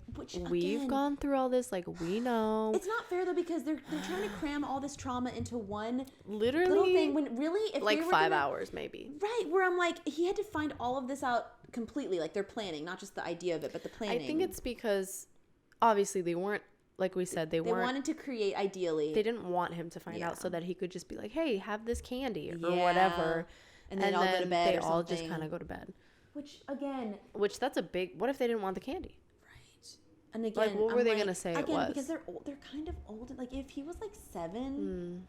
we've gone through all this, like, we know. It's not fair though, because they're trying to cram all this trauma into one literally little thing, when really, if like they were 5 hours maybe, right? Where I'm like, he had to find all of this out completely, like they're planning, not just the idea of it, but the planning. I think it's because obviously they weren't, like we said, they wanted to create, ideally. They didn't want him to find out so that he could just be like, hey, have this candy or whatever. And then all go to bed. They all just kind of go to bed. Which that's a big, what if they didn't want the candy? Right. And again, like, what were they going to say it was? Because they're kind of old. Like, if he was like 7,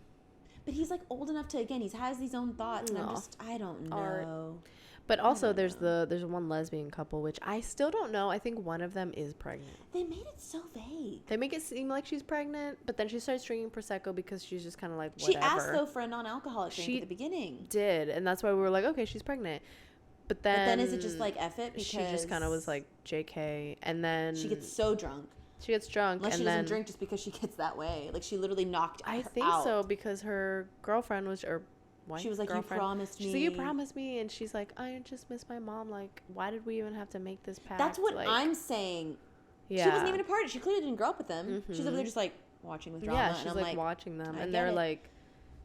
but he's like old enough to, again, he has these own thoughts. And I don't know. But also there's one lesbian couple, which I still don't know. I think one of them is pregnant. They made it so vague. They make it seem like she's pregnant, but then she starts drinking Prosecco because she's just kind of like, whatever. She asked, though, for a non-alcoholic drink at the beginning. Did, and that's why we were like, okay, she's pregnant. But then is it just like, F it? Because she just kind of was like, JK, and then she gets so drunk. Unless she doesn't drink just because she gets that way. Like, she literally knocked her out. I think so, because her girlfriend was... She was like, you promised me. She's like, you promised me. And she's like, I just miss my mom. Like, why did we even have to make this pact? That's what like, I'm saying. Yeah. She wasn't even a part of it. She clearly didn't grow up with them. She's over there just like watching with drama. Yeah, she's and like watching them. And they're like,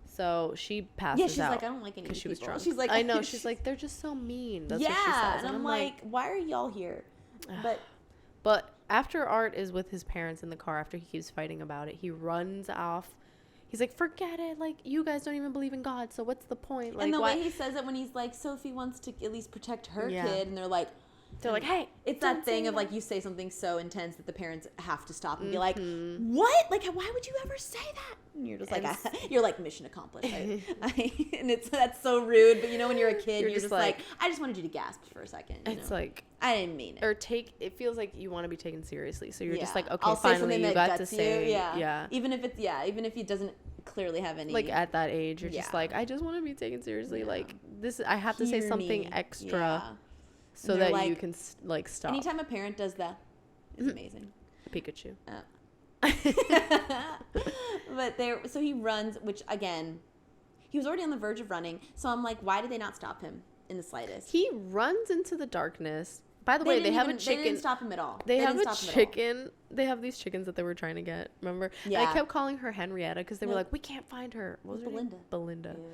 so she passes out. Yeah, she's like, I don't like any of these people. Because she was drunk. She's like, I know. She's like, they're just so mean. That's what she says. And I'm like, why are y'all here? But after Art is with his parents in the car, after he keeps fighting about it, he runs off. He's like, forget it. Like, you guys don't even believe in God, so what's the point? Like, and the way he says it when he's like, Sophie wants to at least protect her kid, and they're like, hey. It's that thing of like, you say something so intense that the parents have to stop and be like, what? Like, why would you ever say that? And you're just like, you're like, mission accomplished. And that's so rude. But you know, when you're a kid, you're just like, I just wanted you to gasp for a second. It's like, I didn't mean it. Or it feels like you want to be taken seriously. So you're just like, okay, I'll finally you got to say, Even if it doesn't clearly have any. Like, at that age, you're just like, I just want to be taken seriously. Like, I have to say something extra. So that like, you can like stop. Anytime a parent does that, it's amazing. Pikachu. But so he runs, which again, he was already on the verge of running. So I'm like, why did they not stop him in the slightest? He runs into the darkness. By the way, they have a chicken. They didn't stop him at all. They have a chicken. They have these chickens that they were trying to get. Remember? Yeah. And I kept calling her Henrietta because they were like, we can't find her. What was her name? Belinda. Yeah.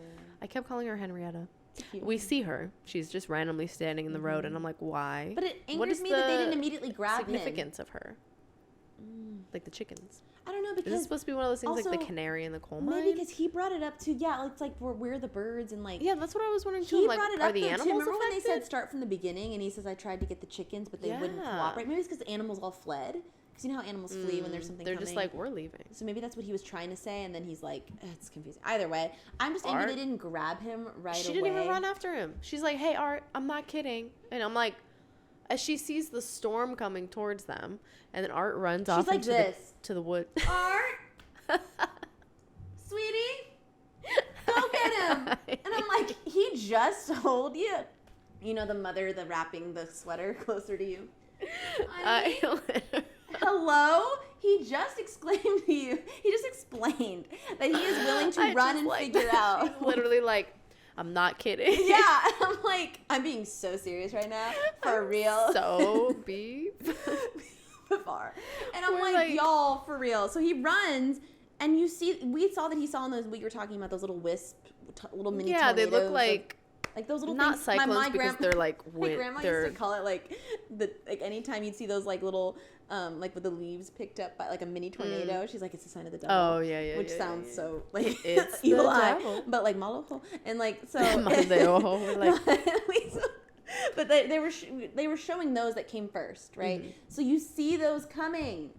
I kept calling her Henrietta. We see her. She's just randomly standing in the road, and I'm like, why? But it angers me that they didn't immediately grab him. Significance of her. Like the chickens. I don't know, because... Is this supposed to be one of those things like the canary in the coal mine? Maybe because he brought it up to, it's like we're the birds and like... Yeah, that's what I was wondering too. He like, brought it are up the animals Remember affected? when they said start from the beginning and he says, I tried to get the chickens, but they wouldn't cooperate? Maybe it's because the animals all fled. Because you know how animals flee when there's something they're coming? Just like, we're leaving. So maybe that's what he was trying to say, and then he's like, it's confusing. Either way, I'm just angry they didn't grab him right away. She didn't even run after him. She's like, hey, Art, I'm not kidding. And I'm like, as she sees the storm coming towards them, and then Art runs off like into to the wood. Art? Sweetie? Go get him. And I'm like, he just told you. You know, the mother, the wrapping the sweater closer to you. Hello? He just exclaimed to you. He just explained that he is willing to run and figure out. He's literally like, I'm not kidding. Yeah. I'm like, I'm being so serious right now. For real. So beef. Far. And I'm like, y'all, for real. So he runs, and we saw that he saw in those, we were talking about those little little mini tornadoes. Yeah, they look like those little not things. Cyclones because they're like my grandma used to call it like anytime you'd see those like little like with the leaves picked up by like a mini tornado, she's like, it's a sign of the devil. Oh yeah. Which sounds so like it's evil the eye, devil. but like malo, and like so. But they were showing those that came first, right? So you see those coming.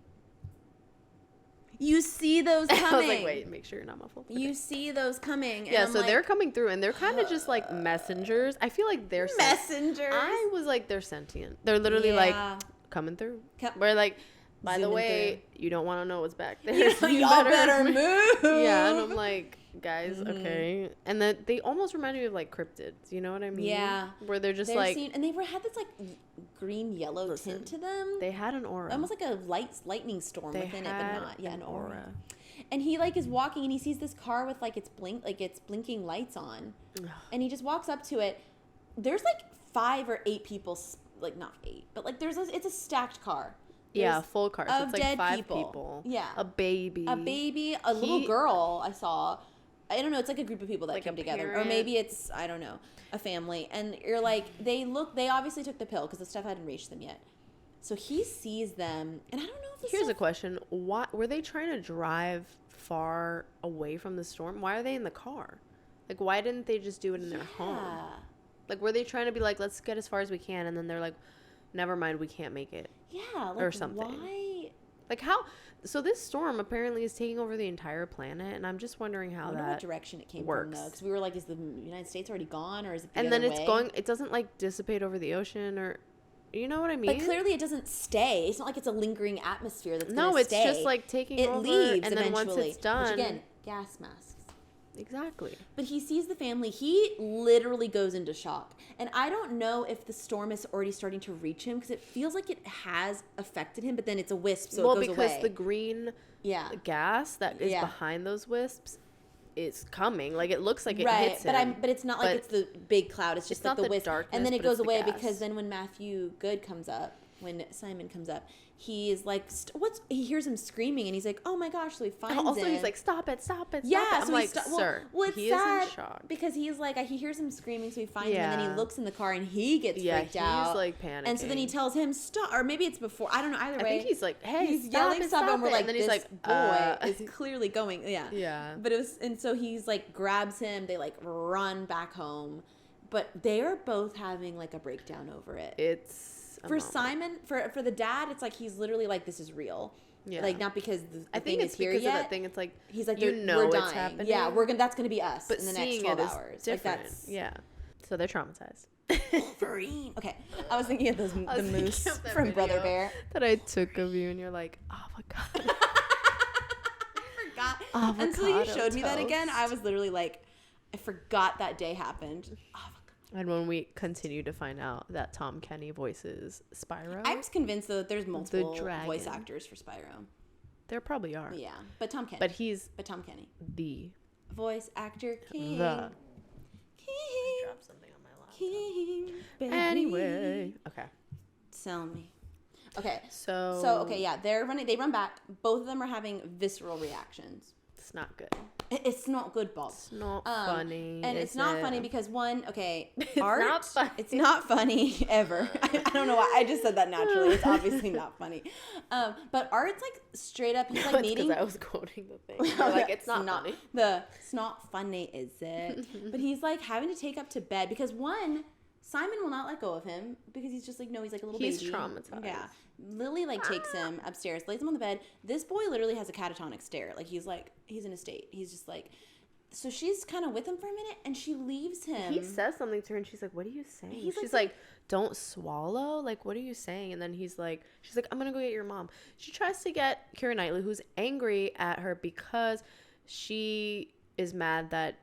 You see those coming. I was like, wait, make sure you're not muffled. Okay. You see those coming. Yeah, so they're coming through, and they're kind of just like messengers. I feel like they're messengers. I was like, they're sentient. They're literally like coming through. We're like, by the way, you don't want to know what's back there. Y'all better move. Yeah, and I'm like, guys, okay. And then they almost remind me of like cryptids. You know what I mean? Yeah. Where they're just and they had this like green yellow tint to them. They had an aura. Almost like a lightning storm within it, but not. Yeah, an aura. And he like is walking and he sees this car with like it's blinking lights on, and he just walks up to it. There's like 5 or 8 people, like not 8, but like it's a stacked car. Yeah, full car. So it's like dead 5 people. Yeah. A baby, a little girl I saw. I don't know. It's like a group of people that came together. Or maybe it's, I don't know, a family. And you're like, they obviously took the pill because the stuff hadn't reached them yet. So he sees them. And I don't know if this Here's a question. Why were they trying to drive far away from the storm? Why are they in the car? Like, why didn't they just do it in their home? Like, were they trying to be like, let's get as far as we can? And then they're like, never mind, we can't make it. Yeah, like, or something. Why? Like, how? So this storm apparently is taking over the entire planet, and I'm just wondering how what direction it came works. from, though. Because we were like, is the United States already gone, or is it the and other then it's way? going. It doesn't like dissipate over the ocean, or you know what I mean? But clearly, it doesn't stay. It's not like it's a lingering atmosphere that's going to it's stay. just like taking it over, leaves and then once it's done, which again, gas masks. Exactly. But he sees the family. He literally goes into shock. And I don't know if the storm is already starting to reach him because it feels like it has affected him, but then it's a wisp, so it goes away. Well, because the green gas that is behind those wisps is coming. Like, it looks like it hits him. But it's not like it's the big cloud. It's just like the wisp. Darkness, and then it goes away because then when Matthew Good comes up, when Simon comes up, he is like, he hears him screaming, and he's like, oh my gosh, so he finds him. Also, he's like, stop it. Yeah, I'm like, sir, well, it's he sad is in shock. because he's like, he hears him screaming, so he finds him, and then he looks in the car, and he gets freaked out. he's like panicking. And so then he tells him, stop, or maybe it's before, I don't know, either way. I think he's like, hey, he's yelling stop, and we're like, and then this he's like, boy is clearly going, Yeah. But it was, and so he's like, grabs him, they like run back home, but they are both having like a breakdown over it. It's for Simon, for the dad, it's like he's literally like, this is real. Yeah. Like, not because the thing is here yet. I think it's because of that thing. It's like, he's like, we're dying. It's happening. Yeah, that's going to be us but in the next 12 hours. Different. Like, yeah. So they're traumatized. Wolverine. Okay. I was thinking of the moose from Brother Bear. That I took of you, and you're like, avocado. I forgot. Until you showed me that again, I was literally like, I forgot that day happened. And when we continue to find out that Tom Kenny voices Spyro. I'm just convinced, though, that there's multiple voice actors for Spyro. There probably are. Yeah. But Tom Kenny. But Tom Kenny. The voice actor king. The king. I dropped something on my laptop. King, baby. Anyway. Okay. Tell me. Okay. So okay, yeah. They run back. Both of them are having visceral reactions. It's not good. It's not good, Bob. It's not funny. And it's not funny because it's art. Not funny. It's not funny ever. I don't know why. I just said that naturally. It's obviously not funny. But Art's like straight up. He's like needing. Because I was quoting the thing. You're like, it's not funny. It's not funny, is it? But he's like having to take up to bed because Simon will not let go of him because he's just like, no, he's like a little baby. He's traumatized. Yeah. Lily like takes him upstairs, lays him on the bed. This boy literally has a catatonic stare. Like he's in a state. He's just like, so she's kind of with him for a minute and she leaves him. He says something to her and she's like, what are you saying? She's like, don't swallow. Like, what are you saying? And then she's like, I'm going to go get your mom. She tries to get Keira Knightly, who's angry at her because she is mad that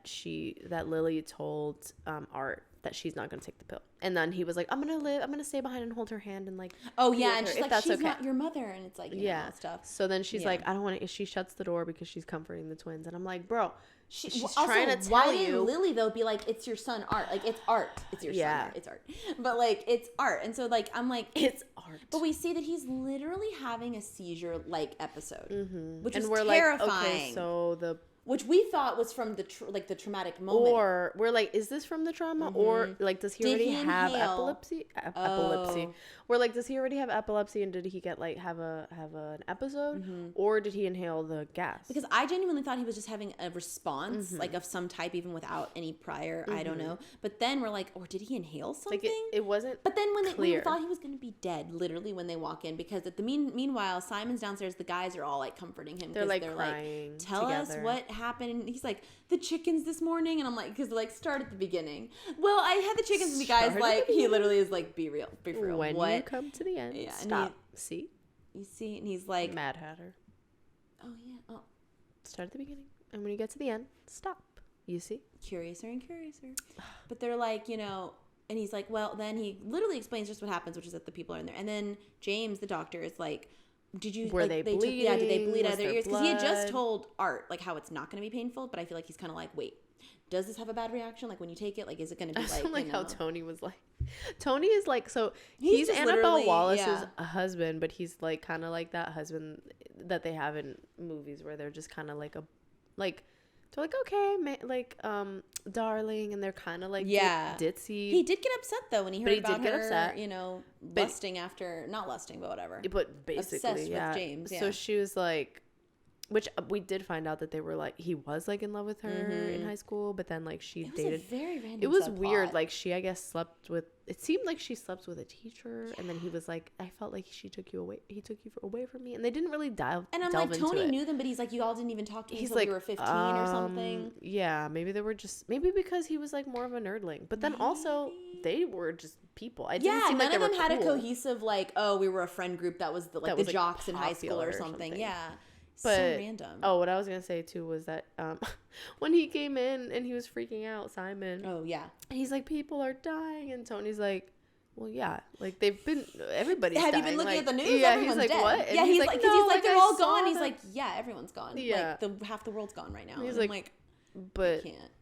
Lily told Art that she's not going to take the pill. And then he was like, I'm going to stay behind and hold her hand and like, oh yeah. And she's like, she's not your mother. And it's like, stuff. So then she's like, I don't want to, she shuts the door because she's comforting the twins. And I'm like, bro, she's also, trying to tell why you. didn't Lily though be like, it's your son Art. Like it's art. It's your son. It's art. But like, it's art. And so like, I'm like, it's art. But we see that he's literally having a seizure like episode, which and is we're terrifying. Like, okay, so which we thought was from the traumatic moment. Or we're like, is this from the trauma? Or like, does he already have epilepsy? Epilepsy. We're like, does he already have epilepsy? And did he get like have an episode? Or did he inhale the gas? Because I genuinely thought he was just having a response response, like of some type, even without any prior, I don't know. But then we're like, or did he inhale something? Like it wasn't But then when we clear. thought he was going to be dead, literally when they walk in, because at the meanwhile, Simon's downstairs, the guys are all like comforting him. They're like crying tell together. us what happened. And he's like, the chickens this morning. And I'm like, because like, start at the beginning. Well, I had the chickens and the guys like, he literally is like, be real, be for real. When you come to the end, stop. See? You see? And he's like. Mad Hatter. Oh, yeah. Oh. Start at the beginning. And when you get to the end, stop. You see? Curiouser and curiouser. But they're like, you know, and he's like, well, then he literally explains just what happens, which is that the people are in there. And then James, the doctor, is like, did you, were like, they bleeding? Did they bleed out of their ears? Because he had just blood? told Art, like, how it's not going to be painful. But I feel like he's kind of like, wait, does this have a bad reaction? Like, when you take it, like, is it going to be like, like you know? how Tony was like, Tony is like, so He's he's just Annabelle Wallace's yeah. husband, but he's like kind of like that husband that they have in movies where they're just kind of like they're like, okay, darling, and they're kind of like ditzy. He did get upset though when he heard about her, upset. you know, lusting after, not lusting, but whatever. But basically, obsessed with James. Yeah. So she was like, which we did find out that they were like, he was like in love with her in high school, but then like she dated. A very random. It was subplot. weird. Like she, I guess, slept with. It seemed like she slept with a teacher, and then he was like, I felt like he took you away from me, and they didn't really delve. And I'm delve like, into Tony it. knew them, but he's like, you all didn't even talk to me until like, you were 15 or something. Yeah, maybe they were just because he was like more of a nerdling, but then also they were just people. I didn't seem none like of them they were had a cool. cohesive like, oh, we were a friend group that was the jocks in high school or something. Yeah. But, so random. Oh, what I was gonna say too was that when he came in and he was freaking out, Simon. Oh yeah. And he's like, people are dying, and Tony's like, well, yeah, like everybody's Have dying. you been looking like, at the news? Yeah, Everyone's he's like, dead. what? And yeah, he's like, no, like they're all gone. them. He's like, yeah, everyone's gone. Yeah. Like half the world's gone right now. He's and like, but I can't.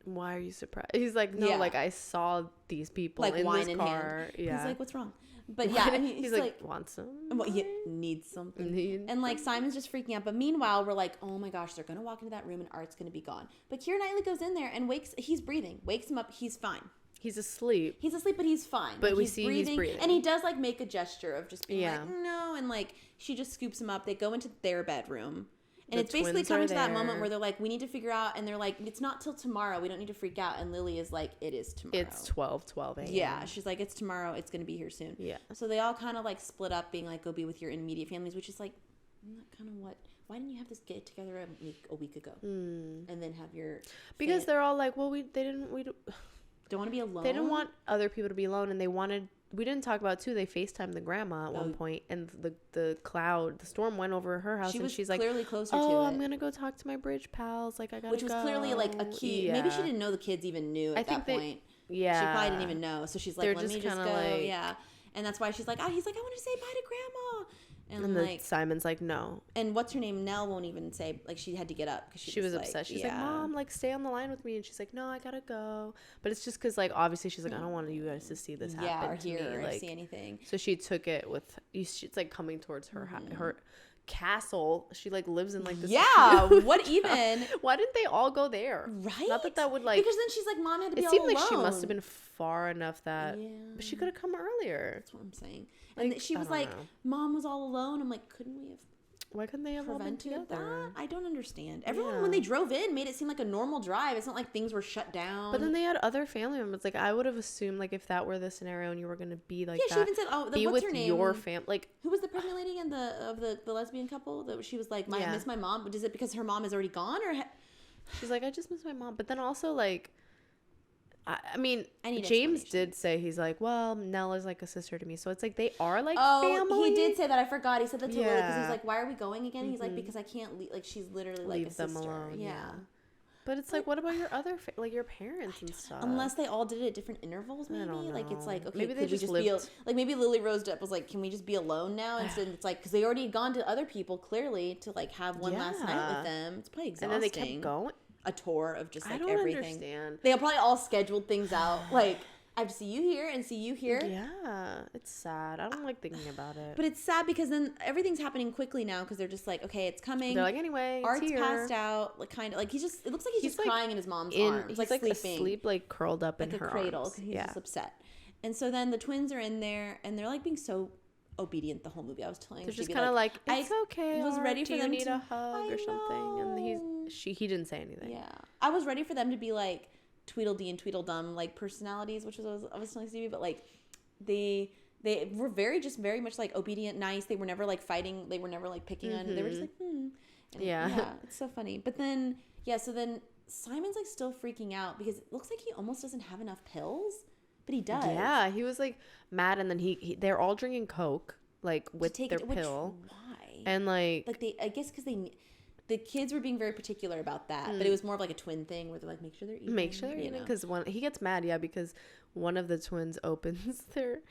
Why are you surprised? He's like, no, like I saw these people like in wine this in car. hand. Yeah. He's like, what's wrong? But yeah, and he's like, want some? Well, he needs something. And like Simon's just freaking out. But meanwhile, we're like, oh my gosh, they're gonna walk into that room and Art's gonna be gone. But Keira Knightly goes in there and he's breathing, wakes him up. He's fine. He's asleep. He's asleep, but he's fine. But like, we see he's breathing. And he does like make a gesture of just being like, no. And like she just scoops him up. They go into their bedroom. And it's basically coming to that moment where they're like, we need to figure out. And they're like, it's not till tomorrow. We don't need to freak out. And Lily is like, it is tomorrow. It's 12 a.m. Yeah. She's like, it's tomorrow. It's going to be here soon. Yeah. So they all kind of like split up being like, go be with your immediate families, which is like, kind of what, why didn't you have this get together a week ago? And then have your. Because they're all like, well, we don't want to be alone. They didn't want other people to be alone. And we didn't talk about too. They FaceTimed the grandma at one point, and the storm went over her house, and she's like, clearly closer to it. Oh, I'm gonna go talk to my bridge pals. Like I gotta Which was clearly like a key. Yeah. Maybe she didn't know the kids even knew at that point. Yeah, she probably didn't even know. So she's like, let me just go. Like, yeah, and that's why she's like, he's like, I want to say bye to grandma. And like Simon's like, no. And what's her name? Nell won't even say, like, she had to get up because she was upset. She's like, Mom, like, stay on the line with me. And she's like, no, I gotta go. But it's just because, like, obviously she's like, I don't want you guys to see this happen or hear or see anything. So she took it with, it's like coming towards her her castle. She like lives in like this. Yeah, what even? Why didn't they all go there? Right? Not that would like. Because then she's like, Mom had to be all alone. It seemed like she must have been far enough that. Yeah. But she could have come earlier. That's what I'm saying. And she was like, Mom was all alone. I'm like, couldn't we have? Why couldn't they have all been together? That? I don't understand. Everyone, when they drove in, made it seem like a normal drive. It's not like things were shut down. But then they had other family members. Like, I would have assumed, like, if that were the scenario and you were going to be like she even said, be what's with her name? Your family. Like, who was the pregnant lady and the lesbian couple? That she was like, I miss my mom. Is it because her mom is already gone? Or she's like, I just miss my mom. But then also, like, I mean, I James did say, he's like, well, Nell is like a sister to me. So it's like they are like family. He did say that. I forgot. He said that to Lily because he's like, why are we going again? He's like, because I can't leave. Like, she's literally like a sister. Leave them alone. Yeah. But it's like, what about your other, like your parents and stuff? Unless they all did it at different intervals, maybe. I don't know. Like, it's like, okay, maybe they just lived. Like, maybe Lily rose up was like, can we just be alone now? Instead, it's like, because they already had gone to other people clearly to like have one last night with them. It's probably exhausting. And then they kept going. A tour of just like I don't everything. Understand. They probably all scheduled things out. Like, I have to see you here and see you here. Yeah, it's sad. I don't like thinking about it. But it's sad because then everything's happening quickly now because they're just like, okay, it's coming. They're like, anyway, Art's passed out. Like, kind of like it looks like he's just like crying in his mom's arms. He's like sleeping. Asleep, like curled up in her cradle arms. Because he's just upset. And so then the twins are in there and they're like being so obedient the whole movie. I was telling. They're just kind of like, it's okay. I was ready for them to need a hug or something, and he's. he didn't say anything. Yeah. I was ready for them to be like Tweedledee and Tweedledum like personalities, which was obviously nice to me, but like they were very much like obedient, nice. They were never like fighting. They were never like picking on. They were just like, And, yeah, it's so funny. But then, so then Simon's like still freaking out because it looks like he almost doesn't have enough pills, but he does. Yeah, he was like mad, and then they're all drinking Coke like with their pill. Why? And like I guess because the kids were being very particular about that, but it was more of like a twin thing where they're like, make sure they're eating. Because he gets mad, because one of the twins opens their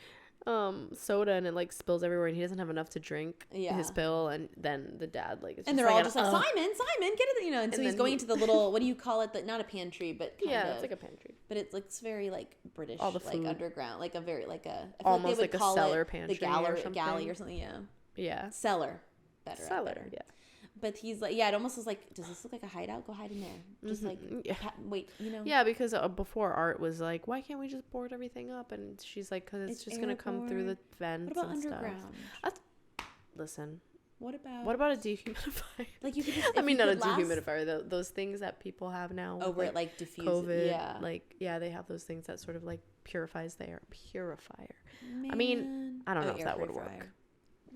soda and it like spills everywhere, and he doesn't have enough to drink his pill, and then the dad like is and they're all just like, Simon, get it, and so he's going into the little, what do you call it, not a pantry, but kind of, it's like a pantry, but it looks very like British, all the like food. Underground, like a very like a almost like a cellar pantry, the galley or something. Cellar, better. But he's like, it almost was like, does this look like a hideout? Go hide in there. Just like, wait, Yeah, because before Art was like, why can't we just board everything up? And she's like, because it's just going to come through the vents and underground? Stuff. Listen. What about a dehumidifier? Like you could just, not a dehumidifier. Those things that people have now. Oh, where it like diffuses. COVID. Yeah. Like, they have those things that sort of like purifies the air. Purifier. Man. I mean, I don't know if that would work.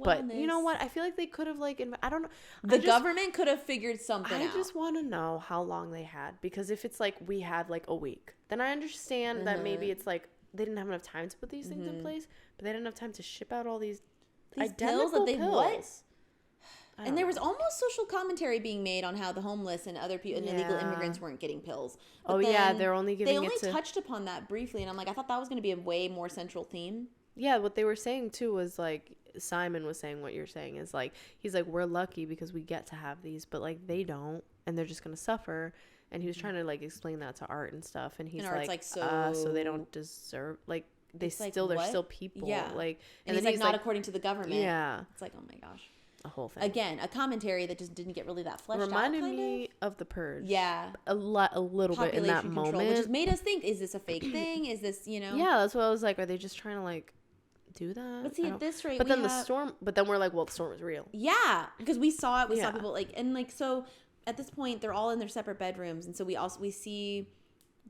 But you know what? I feel like they could have like I don't know. The government could have figured something out. I just want to know how long they had, because if it's like we had like a week, then I understand that maybe it's like they didn't have enough time to put these things in place, but they didn't have time to ship out all these pills that they what? And there was know. almost social commentary being made on how the homeless and other people and illegal immigrants weren't getting pills. But they're only giving They only touched upon that briefly, and I'm like, I thought that was going to be a way more central theme. Yeah, what they were saying too was like, Simon was saying what you're saying is like, he's like, we're lucky because we get to have these, but like they don't, and they're just gonna suffer. And he was trying to like explain that to Art and stuff, and he's like so they don't deserve, like they're still people, like, and he's like, not according to the government. It's like, oh my gosh, a whole thing again, a commentary that just didn't get really that fleshed out. Reminded me of The Purge, a little population bit in that control, moment, which just made us think, is this a fake thing? Is this that's what I was like, are they just trying to like do that? But see, at this rate, but then we're like, well, the storm was real. Yeah, because we saw it. We saw people like, and like, so at this point, they're all in their separate bedrooms, and so we see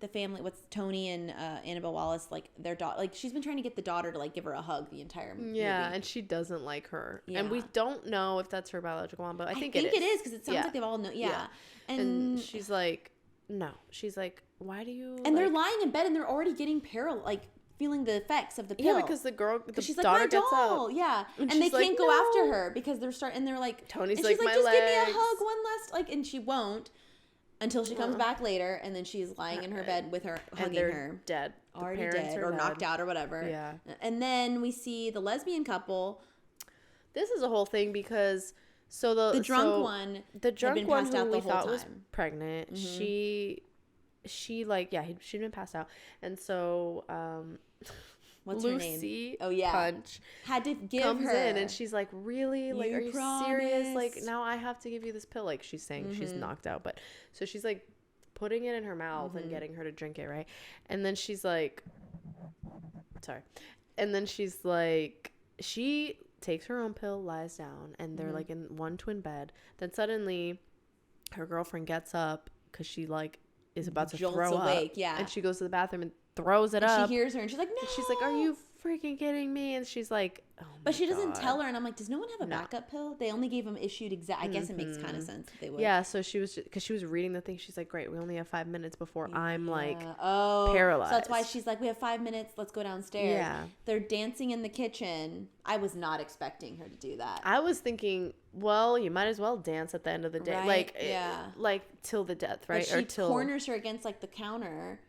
the family. What's Tony and Annabelle Wallace, like their daughter? Like she's been trying to get the daughter to like give her a hug the entire movie. Yeah, and she doesn't like her, and we don't know if that's her biological mom, but I think it is because it sounds like they've all known. Yeah. And she's like, no, she's like, why do you? And they're lying in bed, and they're already getting feeling the effects of the pill. Yeah, because the she's daughter like, my doll. Gets out. Yeah, and they can't go after her because they're like, Tony's and like, she's like, my just legs. give me a hug one last, and she won't until she comes back later, and then she's lying in her bed with her, hugging her. Dead. Already dead or knocked out or whatever. Yeah. And then we see the lesbian couple. This is a whole thing because the drunk one who we thought was pregnant, she like she'd been passed out, and so what's Lucy her name? Punch had to give comes her in, and she's like, really, like, are you serious? Like, now I have to give you this pill. Like, she's saying she's knocked out, but so she's like putting it in her mouth and getting her to drink it, right? And then she's like, she takes her own pill, lies down, and they're like in one twin bed. Then suddenly her girlfriend gets up because she like is about to throw up, and she goes to the bathroom and throws it up. She hears her, and she's like, no. She's like, are you freaking kidding me? And she's like, oh my but she doesn't God. tell her, and I'm like, does no one have a backup pill? They only gave them issued I guess it makes kind of sense that they would. Yeah, so she was, because she was reading the thing, she's like, great, we only have 5 minutes before I'm like paralyzed. So that's why she's like, we have 5 minutes, let's go downstairs. Yeah. They're dancing in the kitchen. I was not expecting her to do that. I was thinking, well, you might as well dance at the end of the day. Right? Like till the death, right? But she corners her against like the counter.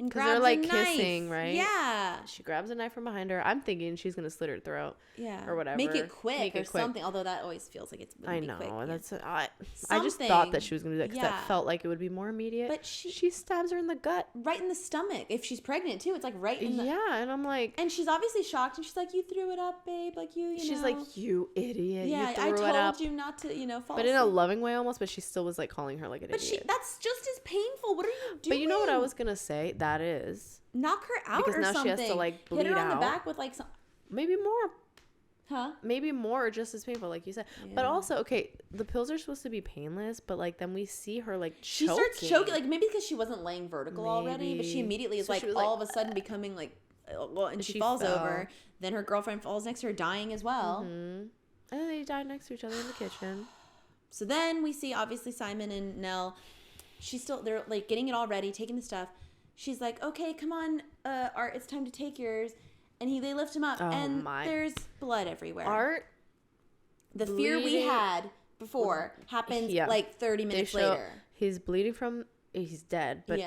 Because they're like kissing, knife. right? Yeah. She grabs a knife from behind her. I'm thinking she's gonna slit her throat. Yeah. Or whatever. Make it quick or something. Although that always feels like it's. I know. Quick. That's I just thought that she was gonna do that because that felt like it would be more immediate. But she stabs her in the gut, right in the stomach. If she's pregnant too, it's like right in the. Yeah, and I'm like. And she's obviously shocked, and she's like, "You threw it up, babe. Like you she's know." Like, "You idiot. Yeah, you threw I it up. told you not to, fall But in a loving way almost. But she still was like calling her like an idiot. But that's just as painful. What are you doing? But you know what I was gonna say? That is. Knock her out because or now something. She has to like bleed hit her on out. the back with like some. Maybe more. Huh? Maybe more or just as painful, like you said. Yeah. But also, okay, the pills are supposed to be painless, but like then we see her like she choking. Starts choking, like maybe because she wasn't laying vertical already, but she immediately is so like all of a sudden becoming like, well, and she falls over. Then her girlfriend falls next to her, dying as well. Mm-hmm. And then they died next to each other in the kitchen. So then we see obviously Simon and Nell. They're like getting it all ready, taking the stuff. She's like, okay, come on, Art, it's time to take yours. And they lift him up, and there's blood everywhere. Art, the fear we had before happens like 30 minutes later. He's bleeding he's dead, but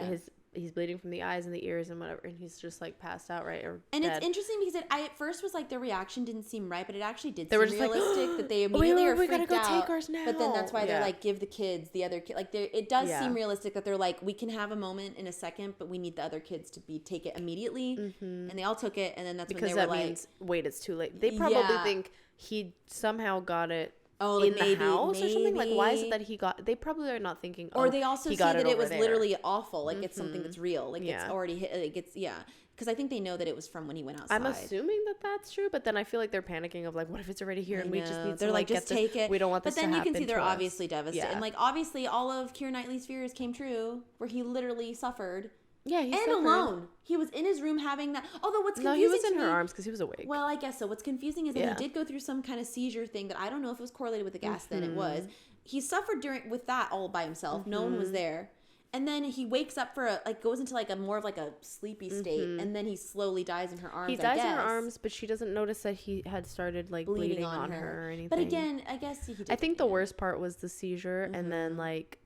he's bleeding from the eyes and the ears and whatever, and he's just like passed out, right? And dead. It's interesting because I at first was like the reaction didn't seem right, but it actually did seem realistic like, that they immediately are freaked out. Take ours now. But then that's why they're like, give the kids the other kid. Like it does seem realistic that they're like, we can have a moment in a second, but we need the other kids to take it immediately. Mm-hmm. And they all took it, and then that's when they were like, means, wait, it's too late. They probably think he somehow got it. In the house or something, like why is it that he got? They probably are not thinking. Or they also see that it was literally awful, like it's something that's real, like it's already hit. Like it's because I think they know that it was from when he went outside. I'm assuming that that's true, but then I feel like they're panicking of like, what if it's already here and we just need to they're like just take it. We don't want this to happen. But then you can see they're obviously devastated, and like obviously all of Keira Knightly's fears came true, where he literally suffered. Yeah, he suffered. Alone. He was in his room having that. Although what's confusing, he was in her arms because he was awake. Well, I guess so. What's confusing is that he did go through some kind of seizure thing that I don't know if it was correlated with the gas. Then it was. He suffered with that all by himself. No one was there. And then he wakes up goes into like a more of like a sleepy state, and then he slowly dies in her arms. He dies in her arms, but she doesn't notice that he had started like bleeding on her or anything. But again, I guess he did. I think the worst part was the seizure, and then like.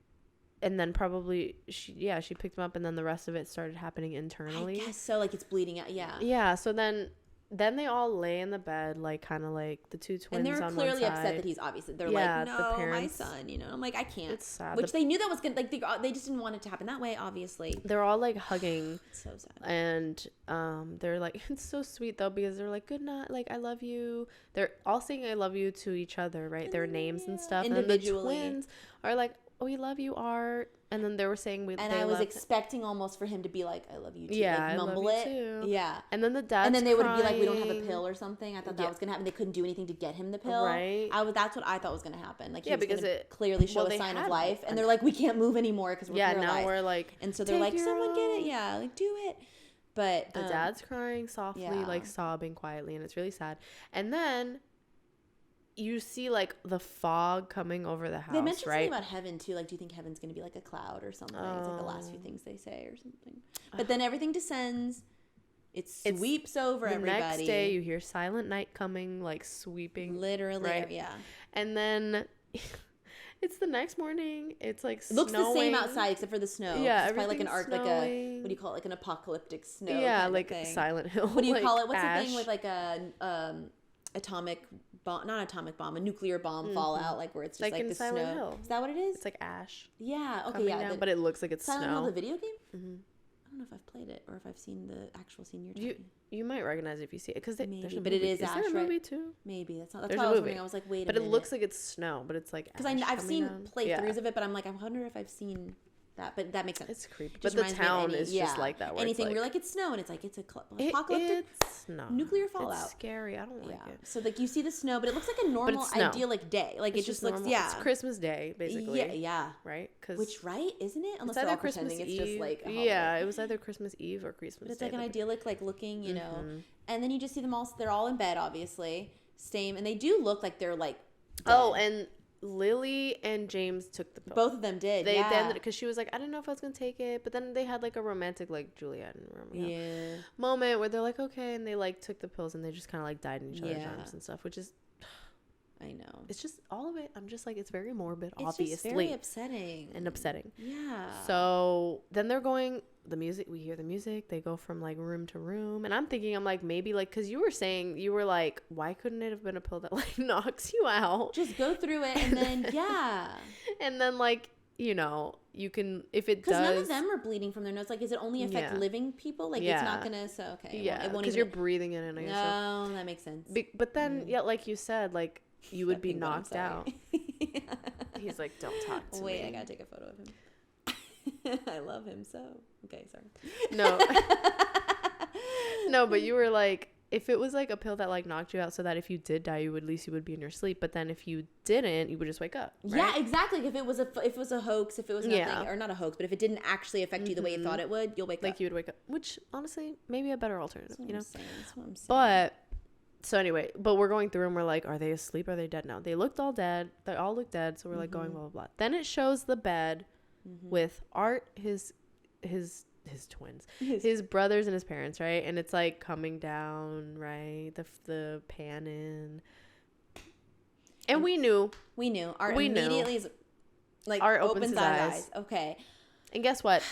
And then probably she picked him up, and then the rest of it started happening internally. I guess so, like it's bleeding out. Yeah. Yeah. So then they all lay in the bed, like kind of like the two twins. And they were clearly upset that he's obviously. They're like, no, the parents, my son. You know, I'm like, I can't. It's sad. Which they knew that was gonna like they just didn't want it to happen that way. Obviously. They're all like hugging. It's so sad. And they're like, it's so sweet though because they're like, good night, like I love you. They're all saying I love you to each other, right? Their names and stuff. Individually. And then the twins are like, we love you, Art. And then they were saying I was expecting almost for him to be like, I love you too. Yeah, like, mumble I love you too. Yeah. And then the dad. And then they would be like, we don't have a pill or something. I thought that was gonna happen. They couldn't do anything to get him the pill. Right. That's what I thought was gonna happen. Like because it clearly show a sign of life, and they're like, we can't move anymore because we're paralyzed. Now we're like, and so they're like, someone get it, like do it. But the dad's crying softly, like sobbing quietly, and it's really sad. And then you see like the fog coming over the house. They mentioned something about heaven too. Like, do you think heaven's going to be like a cloud or something? It's like the last few things they say or something. But then everything descends. It sweeps over everybody. The next day you hear Silent Night coming, like sweeping. Literally, right? Yeah. And then it's the next morning. It's like it looks the same outside except for the snow. Yeah, it's probably like an arc, like a, what do you call it? Like an apocalyptic snow. Yeah, like Silent Hill. What do you call it? What's the thing with like a atomic bomb, not atomic bomb, a nuclear bomb fallout, like where it's just like the Silent snow. Hill. Is that what it is? It's like ash. Yeah. Okay. Yeah. Down, but it looks like it's Silent snow. Hill, the video game. Mm-hmm. I don't know if I've played it or if I've seen the actual scene you're talking. You might recognize it if you see it because there's a but movie. it is Is ash, there a movie too? Maybe that's why I was wondering. I was like, wait a minute. But it looks like it's snow, but it's like because I've seen playthroughs of it, but I'm like, I wonder if I've seen that. But that makes sense. It's creepy. But the town is just like that. Anything where you're like, it's snow, and it's like it's a apocalyptic nuclear fallout. It's scary. I don't like it. So like you see the snow, but it looks like a normal, idyllic day. Like it just looks, It's Christmas Day, basically. Yeah. Right? Which isn't it? Unless it's they're all Christmas pretending Eve. it's just like it was either Christmas Eve or Christmas Day. It's like an idyllic, like looking, you know. And then you just see them all. They're all in bed, obviously. Same, and they do look like they're like. Dead. Oh, and Lily and James took the pill. Both of them did. They then because she was like, I don't know if I was gonna take it, but then they had like a romantic like Juliet and Romeo moment where they're like, okay, and they like took the pills and they just kind of like died in each other's arms and stuff, which is. I know. It's just all of it. I'm just like, it's very morbid, it's obviously. It's very upsetting. And upsetting. Yeah. So then they're going, we hear the music. They go from like room to room. And I'm thinking, I'm like, maybe like, because you were like, why couldn't it have been a pill that like knocks you out? Just go through it and then, And then like, you know, you can, if it does. Because none of them are bleeding from their nose. Like, does it only affect living people? Like, it's not going to, so, okay. Yeah, because you're breathing in it on yourself. No, that makes sense. But then, like you said, like, you would be knocked out. He's like, don't talk to me. Wait, I gotta take a photo of him. I love him so. Okay, sorry. No, but you were like, if it was like a pill that like knocked you out so that if you did die, at least you would be in your sleep. But then if you didn't, you would just wake up. Right? Yeah, exactly. If it was a hoax, if it was nothing, or not a hoax, but if it didn't actually affect you the way you thought it would, you'll wake up. Like you would wake up, which honestly, maybe a better alternative, you know? That's what I'm saying. But, so anyway, but we're going through and we're like, are they asleep? Are they dead now? They looked all dead. They all look dead. So we're like going blah, blah, blah. Then it shows the bed with Art, his twins, his brothers and his parents, right? And it's like coming down, right? The pan in. And we knew. Art immediately is like Art opens his eyes. Okay. And guess what?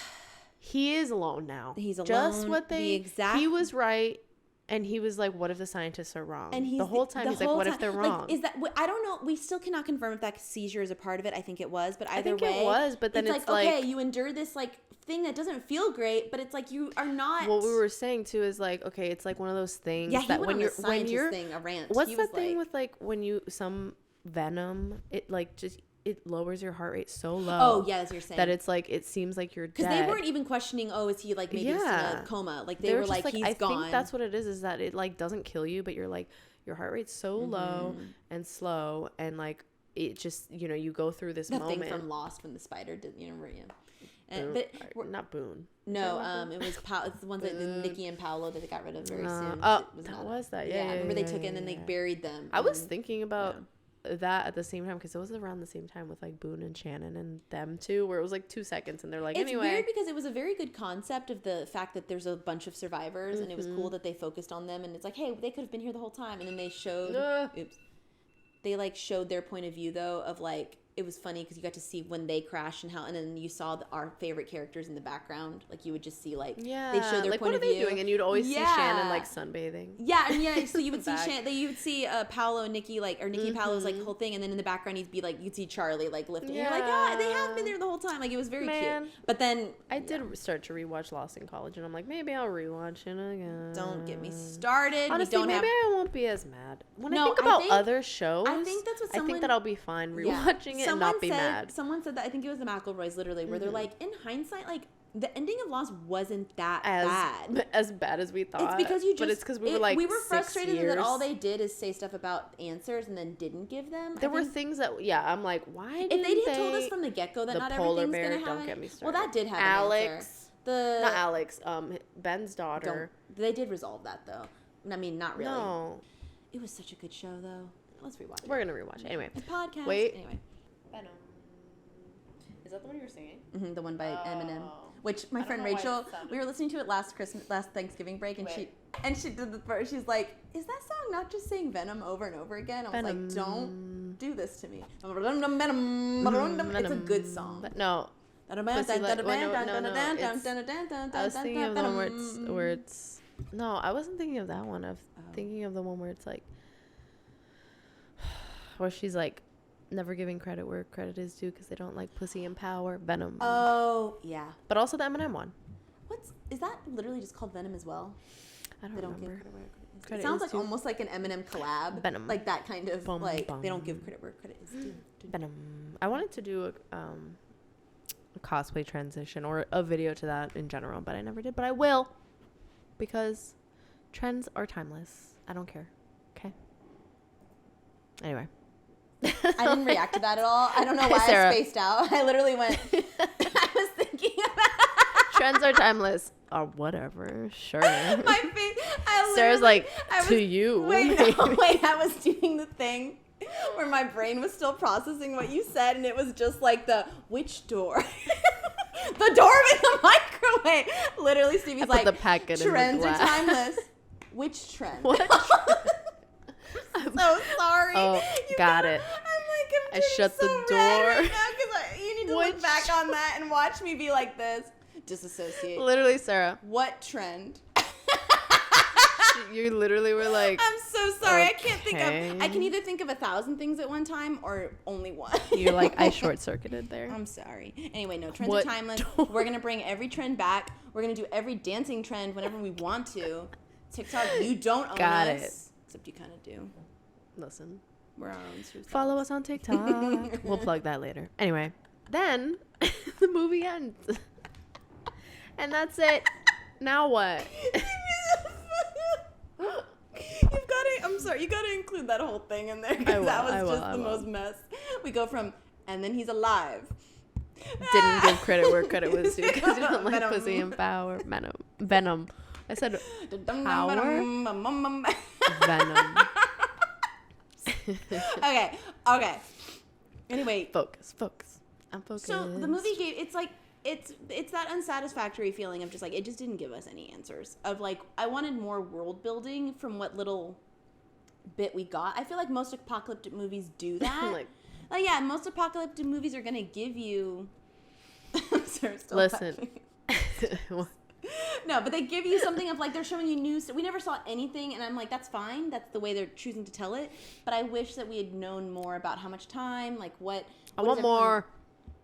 He is alone now. He's alone. Just what he was right. And he was like, what if the scientists are wrong? And the whole time he's like, what if they're wrong? Like, is that, I don't know. We still cannot confirm if that seizure is a part of it. I think it was, but either way. I think it was, but then it's like, okay, you endure this like thing that doesn't feel great, but it's like you are not. What we were saying too is like, okay, it's like one of those things that when you're thing, a rant. What's the thing with like when you some venom, it like just it lowers your heart rate so low. Oh yeah, as you're saying, that it's like it seems like you're dead. Because they weren't even questioning. Oh, is he like maybe just in a coma? Like they were like, he's gone. I think that's what it is that it like doesn't kill you, but you're like your heart rate's so low and slow, and like it just you go through this moment. Thing from Lost when the spider did but not Boone. No, it was it's the ones that Nikki and Paolo that they got rid of very soon. Oh, that was that. Yeah, remember they took it and then they buried them. I was thinking about that at the same time because it was around the same time with like Boone and Shannon and them too, where it was like 2 seconds and they're like, it's anyway. Weird because it was a very good concept of the fact that there's a bunch of survivors and it was cool that they focused on them, and it's like, hey, they could have been here the whole time, and then they showed they like showed their point of view though of like it was funny because you got to see when they crashed and how, and then you saw our favorite characters in the background. Like you would just see like they show their like, point what of are view. they doing? And you'd always see Shannon like sunbathing. Yeah, and so you would see you would see Paolo and Nikki or Nikki and Paolo's like whole thing, and then in the background you'd see Charlie like lifting. Yeah. You're like, they have been there the whole time. Like it was very cute. But then I did start to rewatch Lost in college, and I'm like, maybe I'll rewatch it again. Don't get me started. Honestly, I won't be as mad when I think about other shows. I think that's what I think that I'll be fine rewatching it and not be mad. Someone said that, I think it was the McElroys, literally, where they're like, in hindsight, like, the ending of Lost wasn't that bad. As bad as we thought. It's because but it's because we were like, we were frustrated that all they did is say stuff about answers and then didn't give them. There were things that, I'm like, why did if they had told us from the get-go that not everything's going to happen. Don't get me started. Well, that did have an answer. Not Alex, Ben's daughter. They did resolve that, though. I mean, not really. No. It was such a good show, though. Let's rewatch it. We're going to rewatch it. Anyway. The podcast. Wait. Anyway. Venom. Is that the one you were singing? The one by Eminem. Which my friend Rachel, we were listening to it last Thanksgiving break, and she did the first. She's like, "Is that song not just saying Venom over and over again?" I was like, "Don't do this to me." It's a good song. No. I was thinking of the one where it's. No, I wasn't thinking of that one. Thinking of the one where it's like, where she's like, never giving credit where credit is due because they don't like pussy and power. Venom. Oh, yeah. But also the Eminem one. Is that literally just called Venom as well? I don't remember. Give credit where credit is. It sounds like almost like an Eminem collab. Venom. Like that kind of they don't give credit where credit is due. Venom. I wanted to do a cosplay transition or a video to that in general, but I never did. But I will because trends are timeless. I don't care. Okay. Anyway. I didn't react to that at all. I don't know why Sarah. I spaced out. I literally went. I was thinking about trends are timeless. Or whatever. Sure. My face. Sarah's like, to you. Wait, I was doing the thing where my brain was still processing what you said, and it was just like which door? The door in the microwave. Literally, Stevie's like, the packet trends in the are timeless. Which trend? What? I'm so sorry. Oh, got it. I'm I shut the door. Right now because you need to look back on that and watch me be like this. Disassociate. Literally, Sarah. What trend? You literally were like, I'm so sorry. Okay. I can't think of. I can either think of 1,000 things at one time or only one. You're like, I short circuited there. I'm sorry. Anyway, no, trends are timeless. We're gonna bring every trend back. We're gonna do every dancing trend whenever we want to. TikTok, you don't own Got us. It. Except you kind of do. Listen. We're our own suicide. Follow us on TikTok. We'll plug that later. Anyway, then the movie ends. And that's it. Now what? sorry. You gotta include that whole thing in there because that was just the most mess. We go from, and then he's alive. Didn't give credit where credit was due because you don't like pussy and power. Venom. I said power. Venom. Okay. Anyway. Focus. I'm focused. So the movie it's that unsatisfactory feeling of just like, it just didn't give us any answers. Of like, I wanted more world building from what little bit we got. I feel like most apocalyptic movies do that. Yeah, most apocalyptic movies are going to give you... Listen. No, but they give you something of like, they're showing you news. We never saw anything, and I'm like, that's fine. That's the way they're choosing to tell it. But I wish that we had known more about how much time, like what I want more.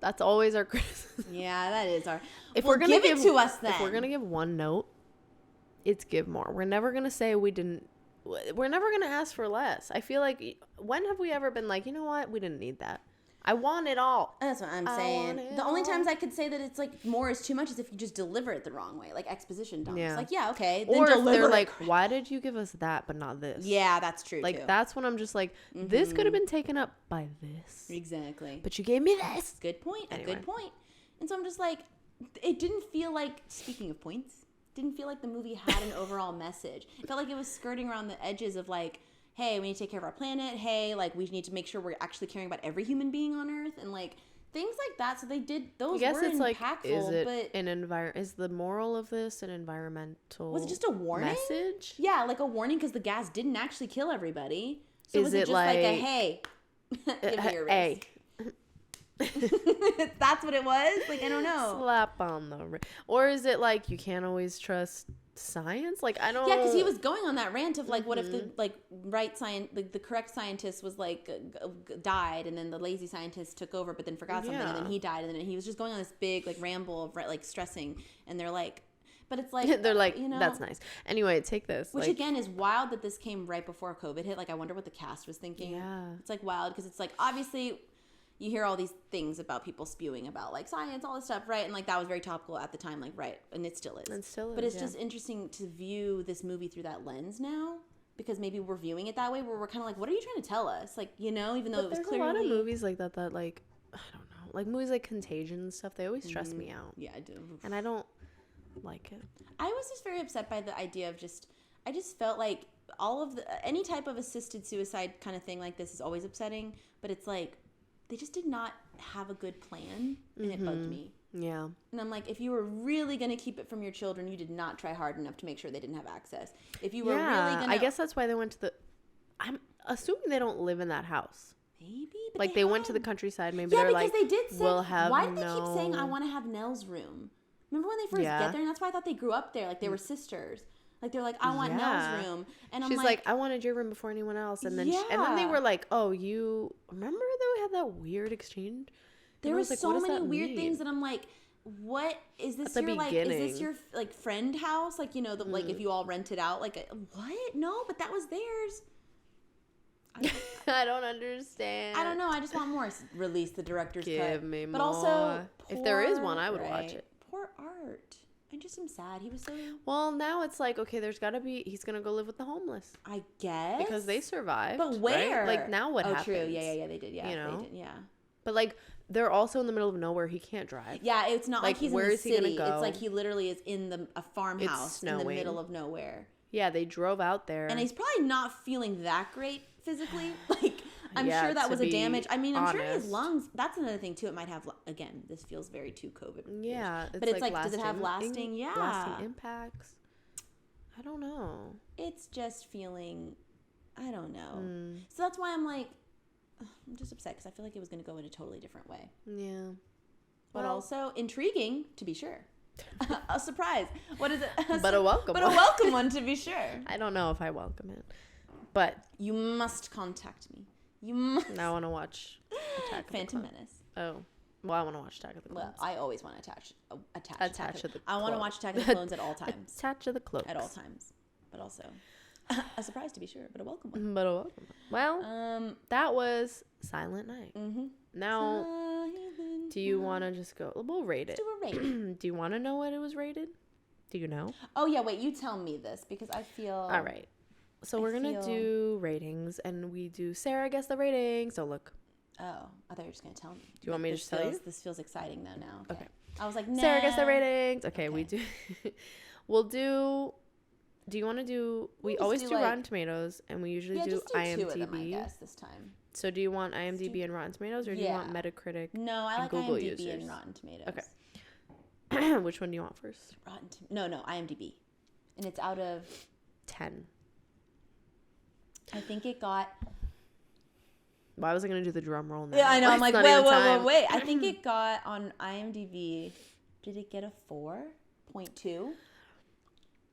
That's always our criticism. Yeah, that is our... If we're gonna give it to us then. If we're going to give one note, it's give more. We're never going to say we didn't... We're never going to ask for less. I feel like, when have we ever been like, you know what? We didn't need that. I want it all. That's what I'm saying. The only times I could say that it's like more is too much is if you just deliver it the wrong way, like exposition dumps. Yeah. Like, yeah, okay. Then or if they're like, why did you give us that but not this? Yeah, that's true. Like, too. That's when I'm just like, this could have been taken up by this. Exactly. But you gave me this. Good point. Anyway. A good point. And so I'm just like, it didn't feel like, speaking of points, didn't feel like the movie had an overall message. It felt like it was skirting around the edges of like, hey, we need to take care of our planet. Hey, like, we need to make sure we're actually caring about every human being on Earth, and like things like that. So they did those. I guess were it's impactful. Like, is it but an Is the moral of this an environmental? Was it just a warning message? Yeah, like a warning because the gas didn't actually kill everybody. So is was it just like a hey, give me your wrist? That's what it was. Like, I don't know. Slap on the wrist. Or is it like you can't always trust science? Like, I don't. Yeah, because he was going on that rant of like, what if the like the correct scientist was like died, and then the lazy scientist took over, but then forgot something, and then he died, and then he was just going on this big like ramble of like stressing, and they're like, but it's like they're like, you know, that's nice. Anyway, take this. Which again is wild that this came right before COVID hit. Like, I wonder what the cast was thinking. Yeah, it's like wild because it's like obviously. You hear all these things about people spewing about like science, all this stuff, right? And like that was very topical at the time, like right, and it still is. But it's just interesting to view this movie through that lens now, because maybe we're viewing it that way, where we're kind of like, what are you trying to tell us? Like, you know, even though it was clearly a lot of movies like that like I don't know, like movies like Contagion and stuff. They always stress me out. Yeah, I do, and I don't like it. I was just very upset by the idea of I just felt like all of any type of assisted suicide kind of thing like this is always upsetting, but it's like. They just did not have a good plan, and it bugged me. Yeah. And I'm like, if you were really going to keep it from your children, you did not try hard enough to make sure they didn't have access. If you were really going to... I guess that's why they went to the... I'm assuming they don't live in that house. Maybe, but like, they went to the countryside. Maybe they're like, they did say... We'll have why did they keep saying, I want to have Nell's room? Remember when they first get there? And that's why I thought they grew up there. Like, they were sisters. Like, they're like, I want Nell's room. And she's like, I wanted your room before anyone else. And then and then they were like, oh, you... Remember that we had that weird exchange? There were so many weird things that I'm like, what is this your like? Is this your like friend house? Like, you know, the like if you all rented out, like what? No, but that was theirs. I don't understand. I don't know. I just want more. Release the director's cut. Give me more. But also, if there is one, I would watch it. Poor Art. I just am sad. He was so... Well, now it's like, okay, there's got to be... He's going to go live with the homeless. I guess. Because they survived. But where? Right? Like, now what happens? Oh, true. Yeah, they did. Yeah, you know? They did, yeah. But, like, they're also in the middle of nowhere. He can't drive. Yeah, it's not like he's in the city. He gonna go? It's like he literally is in a farmhouse in the middle of nowhere. Yeah, they drove out there. And he's probably not feeling that great physically. Like... I'm sure that was a damage. I mean, I'm sure his lungs. That's another thing too. It might have. Again, this feels very too COVID. Yeah, but it's like, does it have lasting? Yeah, lasting impacts. I don't know. It's just feeling. I don't know. So that's why I'm like, I'm just upset because I feel like it was going to go in a totally different way. Yeah, but also intriguing to be sure. A surprise. What is it? But a welcome. But a welcome one to be sure. I don't know if I welcome it, but you must contact me. Now I want to watch Phantom Menace. Oh. Well, I want to watch Attack of the Clones. Well, I always want to attach to the I want to watch Attack of the Clones at all times. Attach to the cloaks. At all times. But also, a surprise to be sure, but a welcome one. But a welcome one. Well, that was Silent Night. Mm-hmm. Now, do you want to just go? We'll rate it. Let's do a rating. Do you want to know what it was rated? Do you know? Oh, yeah. Wait, you tell me this because I feel... All right. So we're going to do ratings, and we do Sarah guess the rating. So look. Oh, I thought you were just going to tell me. Do you want me to just tell you? This feels exciting though now. Okay. I was like, nah. Sarah guess the ratings. Okay. We do. We'll do. Do you want to do? We always do Rotten Tomatoes, and we usually do IMDb. Two of them, I guess, this time. So do you want IMDb and Rotten Tomatoes, or do you want Metacritic? No, I like Google IMDb users? and Rotten Tomatoes. Okay. Which one do you want first? No, IMDb, and it's out of 10. I think it got. Why was I gonna do the drum roll now? Yeah, I know. I'm like, wait. I think it got on IMDb. Did it get a 4.2?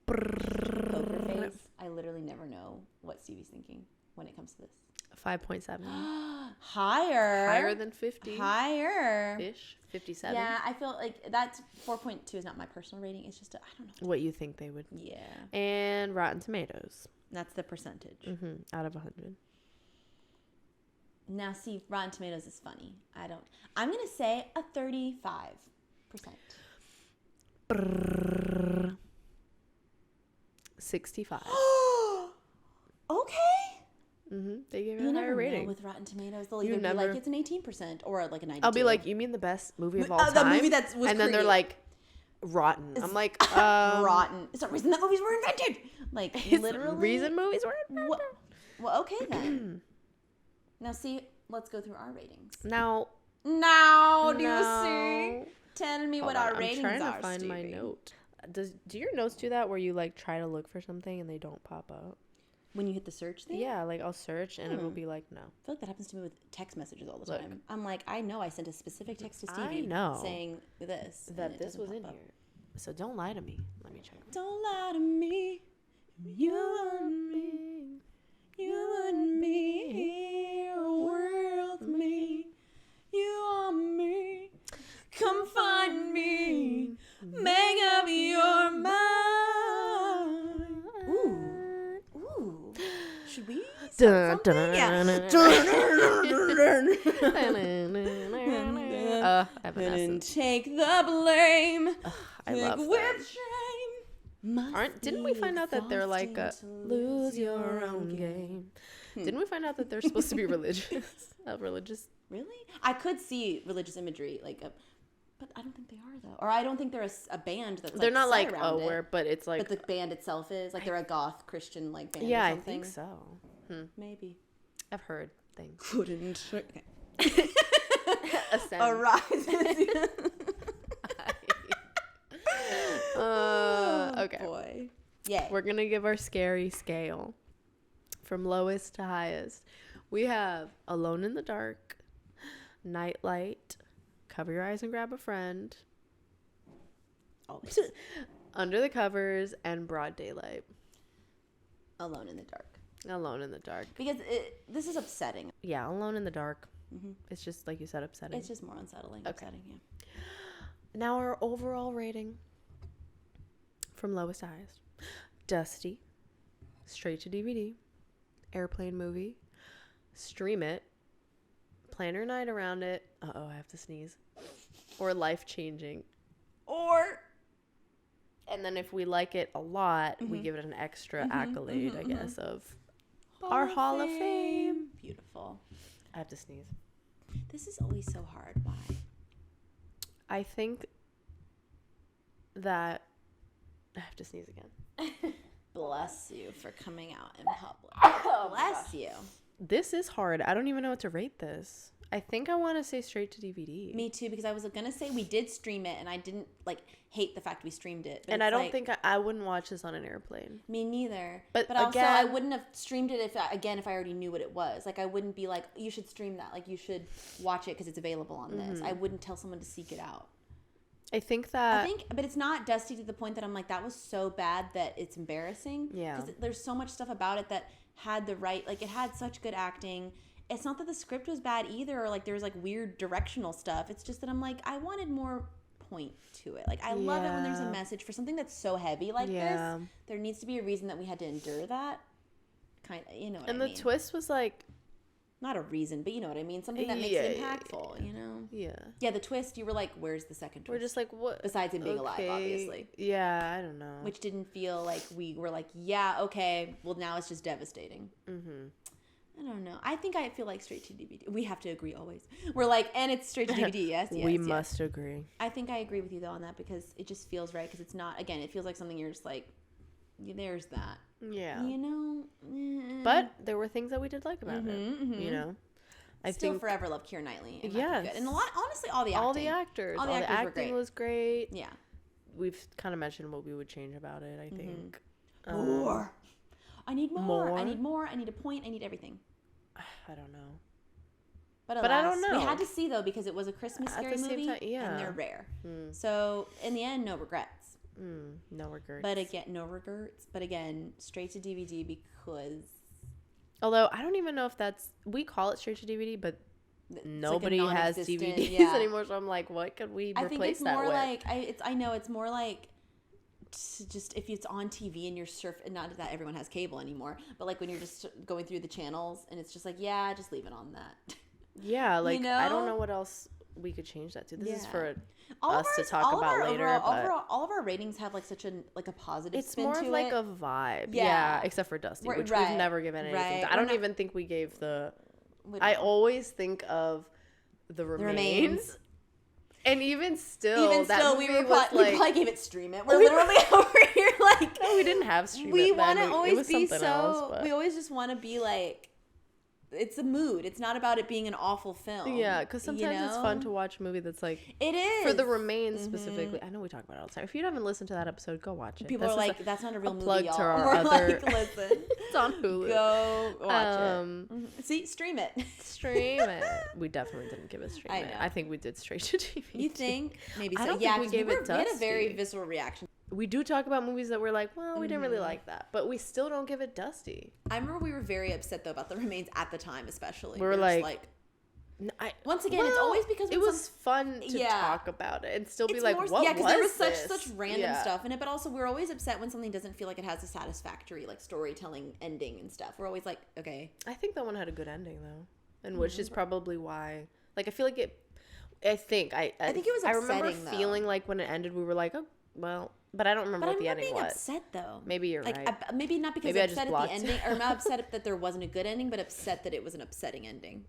Poker face. I literally never know what Stevie's thinking when it comes to this. 5.7. Higher than 50. Higher-ish. 57. Yeah, I feel like that's 4.2 is not my personal rating. It's just I don't know what you think they would. Yeah. And Rotten Tomatoes. That's the percentage. Out of 100. Now, see, Rotten Tomatoes is funny. I'm going to say a 35%. 65. Okay. They gave it a higher rating. With Rotten Tomatoes, they'll either be like, it's an 18% or like a 92%. I'll be like, you mean the best movie of all time? The movie that was and then they're like, rotten. I'm like, rotten. It's the reason that movies were invented. Like, literally. Reason movies were invented. Well, okay then. Now, see, let's go through our ratings. Now, do you see? Tell me what our ratings are, I'm trying to find my note. Do your notes do that where you like try to look for something and they don't pop up? When you hit the search thing? Yeah, like I'll search and it'll be like, no. I feel like that happens to me with text messages all the time. I'm like, I know I sent a specific text to Stevie saying this. That this was in here. So don't lie to me. Let me check. Don't lie to me. You and me. You and me. Here, world me. You and me. Come find me. Make up your mind. Ooh. Should we start something? Yeah. And take the blame. I love that. Didn't we find out that they're like a lose your own game? Didn't we find out that they're supposed to be religious? Religious? Really? I could see religious imagery but I don't think they are though. Or I don't think they're a band that's they're not like but it's like. But the band itself is like they're a goth Christian like band. Yeah, or something. I think so. Maybe. I've heard things. Couldn't. Okay. Okay. Boy. Yeah. We're gonna give our scary scale from lowest to highest. We have Alone in the Dark, Nightlight, Cover Your Eyes and Grab a Friend, Always. Under the Covers, and Broad Daylight. Alone in the Dark. Alone in the Dark. Because this is upsetting. Yeah, Alone in the Dark. It's just, like you said, upsetting. It's just more unsettling. Okay. Upsetting, yeah. Now our overall rating from lowest to highest. Dusty. Straight to DVD. Airplane movie. Stream it. Plan your night around it. Uh-oh, I have to sneeze. Or life-changing. And then if we like it a lot, we give it an extra accolade, I guess, of our Hall of Fame. Beautiful. I have to sneeze. This is always so hard. Why? I think that I have to sneeze again. Bless you for coming out in public. Bless you. This is hard. I don't even know what to rate this. I think I want to say straight to DVD. Me too, because I was going to say we did stream it, and I didn't, hate the fact we streamed it. And I don't think I wouldn't watch this on an airplane. Me neither. But also, again, I wouldn't have streamed it if I already knew what it was. I wouldn't be like, you should stream that. You should watch it because it's available on this. I wouldn't tell someone to seek it out. But it's not dusty to the point that I'm like, that was so bad that it's embarrassing. Yeah. Because there's so much stuff about it that had the right, it had such good acting. It's not that the script was bad either, or there was weird directional stuff. It's just that I'm like, I wanted more point to it. I love it when there's a message for something that's so heavy this. There needs to be a reason that we had to endure that. Kind of, you know what I mean. And the twist was not a reason, but you know what I mean? Something that makes it impactful, you know? Yeah. Yeah, the twist, you were like, where's the second twist? We're just like, what? Besides him being alive, obviously. Yeah, I don't know. Which didn't feel like we were like, yeah, okay, well, now it's just devastating. Mm-hmm. I don't know. I think I feel like straight to DVD. We have to agree always. We're like, and it's straight to DVD, yes, We must agree. I think I agree with you, though, on that because it just feels right because it's not, again, it feels like something you're just like, there's that. Yeah. You know? But there were things that we did like about it, you know? I still forever love Keira Knightly. Yes. Good. And a lot, honestly, all the acting. All the actors. All the acting were great. Was great. Yeah. We've kind of mentioned what we would change about it, I think. More. I need more. I need more. I need a point. I need everything. I don't know. But alas, I don't know. We had to see, though, because it was a Christmas scary movie. And they're rare. So, in the end, no regrets. No regrets. But again, no regrets. But again, straight to DVD because... Although, I don't even know if that's... We call it straight to DVD, but nobody like has DVDs anymore. So I'm like, what could we replace that with? I know it's more like... just if it's on TV and you're and not that everyone has cable anymore, but like when you're just going through the channels and it's just like, yeah, just leave it on that. Yeah, like, you know? I don't know what else we could change that to. This is for us to talk about later. All of our ratings have like such a positive spin to it. It's more of like a vibe. Yeah, except for Dusty, which we've never given anything. I don't even think we gave the... I always think of the remains. And even still, we probably gave it Stream It. We're literally over here like... No, we didn't have Stream It. We want to always be so... We always just want to be like... It's a mood. It's not about it being an awful film. Yeah, because sometimes it's fun to watch a movie that's like... It is. For the remains specifically. I know we talk about it all the time. If you haven't listened to that episode, go watch it. People are like, that's not a real movie, plug y'all. to our other... Like, listen. It's on Hulu. Go watch it. See, Stream It. Stream It. We definitely didn't give it Stream It. I think we did straight to DVD. You think? Maybe so. I don't think we gave it Dusty. We had a very visceral reaction. We do talk about movies that we're like, well, we didn't really like that. But we still don't give it Dusty. I remember we were very upset, though, about the remains at the time, especially. We were like once again, it's always because... It was fun to talk about it and still be like, what was this? Yeah, because there was such random stuff in it. But also, we're always upset when something doesn't feel like it has a satisfactory, like, storytelling ending and stuff. We're always like, okay. I think that one had a good ending, though. And which is probably why... Like, I feel like it... I think it was upsetting, I remember feeling like when it ended, we were like, oh, well... But I don't remember what the ending was. Being upset though. Maybe you're right. Maybe not because I'm upset at the ending, or not upset that there wasn't a good ending, but upset that it was an upsetting ending.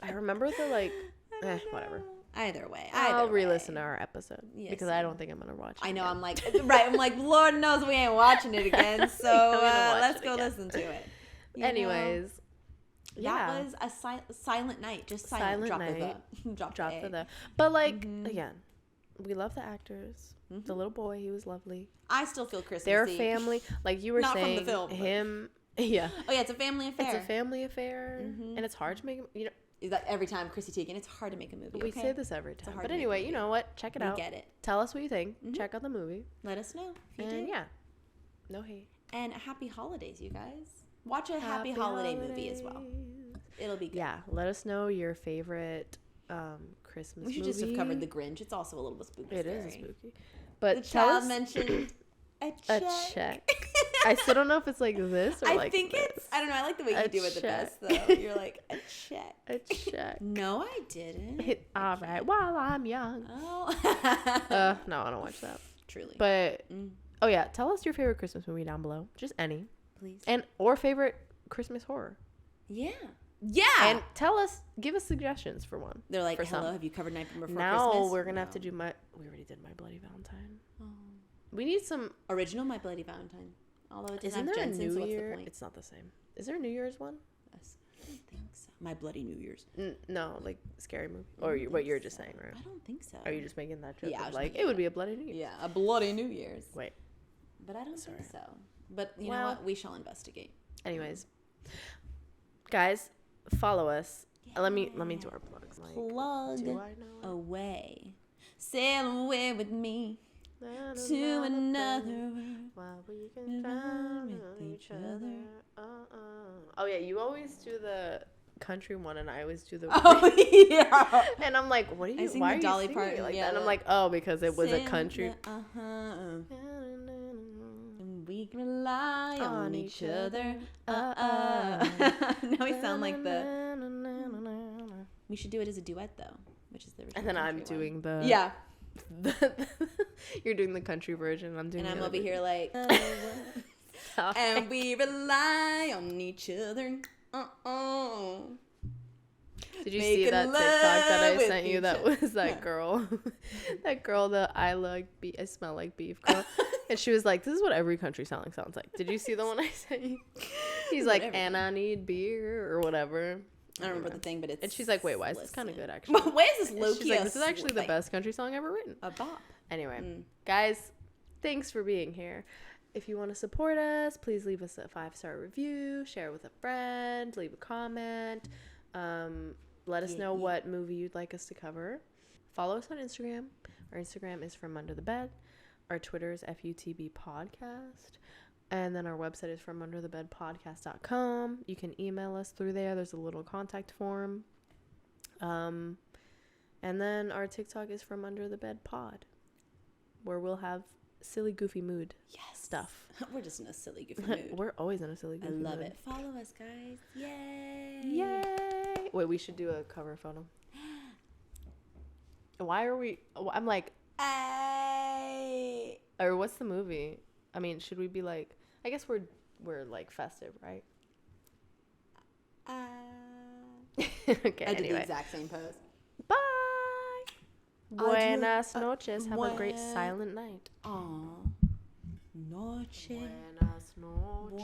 I remember whatever. Either way, I'll re-listen to our episode because I don't think I'm gonna watch it. I know. I'm like, right. I'm like, Lord knows we ain't watching it again. So let's go listen to it. Anyways. That was a silent night. Just silent. Drop night. Drop the. But like again, we love the actors. The little boy, he was lovely. I still feel Christmassy. Their family, like you were saying, from the film, him, yeah. Oh yeah, it's a family affair. It's a family affair, and it's hard to make. You know, is that every time Chrissy Teigen? It's hard to make a movie. We say this every time, but anyway, you know what? Check it out. We get it. Tell us what you think. Check out the movie. Let us know if you do. Yeah, no hate. And happy holidays, you guys. Watch a happy holiday movie as well. It'll be good. Yeah, let us know your favorite Christmas movie. We should just have covered The Grinch. It's also a little bit spooky. It is spooky. But the child mentioned a check. I still don't know if it's like this or I like think this. It's... I don't know. I like the way you do it the best, though. You're like, a check. A check. No, I didn't. All right. While I'm young. Oh. No, I don't watch that. Truly. But, oh, yeah. Tell us your favorite Christmas movie down below. Just any. Please. Or favorite Christmas horror. Yeah. Yeah. And give us suggestions for one. They're like, hello, have you covered Nightmare Before Now Christmas? We're going to have to do we already did My Bloody Valentine. Oh. We need some. Original My Bloody Valentine. Although it doesn't have Jensen, so what's the point? It's not the same. Is there a New Year's one? Yes. I don't think so. My Bloody New Year's. No, like scary movie. Or what you're just saying, right? I don't think so. Are you just making that joke? Yeah. Like, it would be a Bloody New Year's. Yeah, a Bloody New Year's. Wait. But I don't think so. But you know what? We shall investigate. Anyways. Guys, follow us. Yeah. Let me do our plugs. Plug do I know away. Sail away with me to another world. While we can drown with each other. Oh yeah, you always do the country one, and I always do the. Oh yeah. And I'm like, what are you? Why are you Dolly singing Parton, it like that? And I'm like, oh, because it was a country. And we we can rely on each other. Now we sound like we should do it as a duet though, which is the original. And then I'm doing the yeah. You're doing the country version. I'm doing. And I'm over here like. And we rely on each other. Did you see that TikTok that I sent you? That was that girl, the I smell like beef girl, and she was like, "This is what every country song sounds like." Did you see the one I sent you? He's like, "And I need beer" or whatever. I don't remember the thing, but it's. And she's like, "Wait, why is this kind of good actually?" Why is this low key? She's like, "This is actually the best country song ever written." A bop. Anyway, guys, thanks for being here. If you want to support us, please leave us a 5-star review, share with a friend, leave a comment. Let us know what movie you'd like us to cover. Follow us on Instagram. Our Instagram is Fromunderthebed. Our Twitter is FUTB Podcast. And then our website is Fromunderthebedpodcast.com. You can email us through there. There's a little contact form. And then our TikTok is Fromunderthebedpod, where we'll have silly, goofy mood stuff. We're just in a silly, goofy mood. We're always in a silly, goofy mood. I love it. Follow us, guys. Yay. Yay. Wait, we should do a cover photo. Why are we... I'm like... Ay. Or what's the movie? I mean, should we be like... I guess we're like festive, right? Okay, I did anyway. the exact same pose. Bye. Buenas noches. Have a great silent night. Aw. Noche. Buenas noches.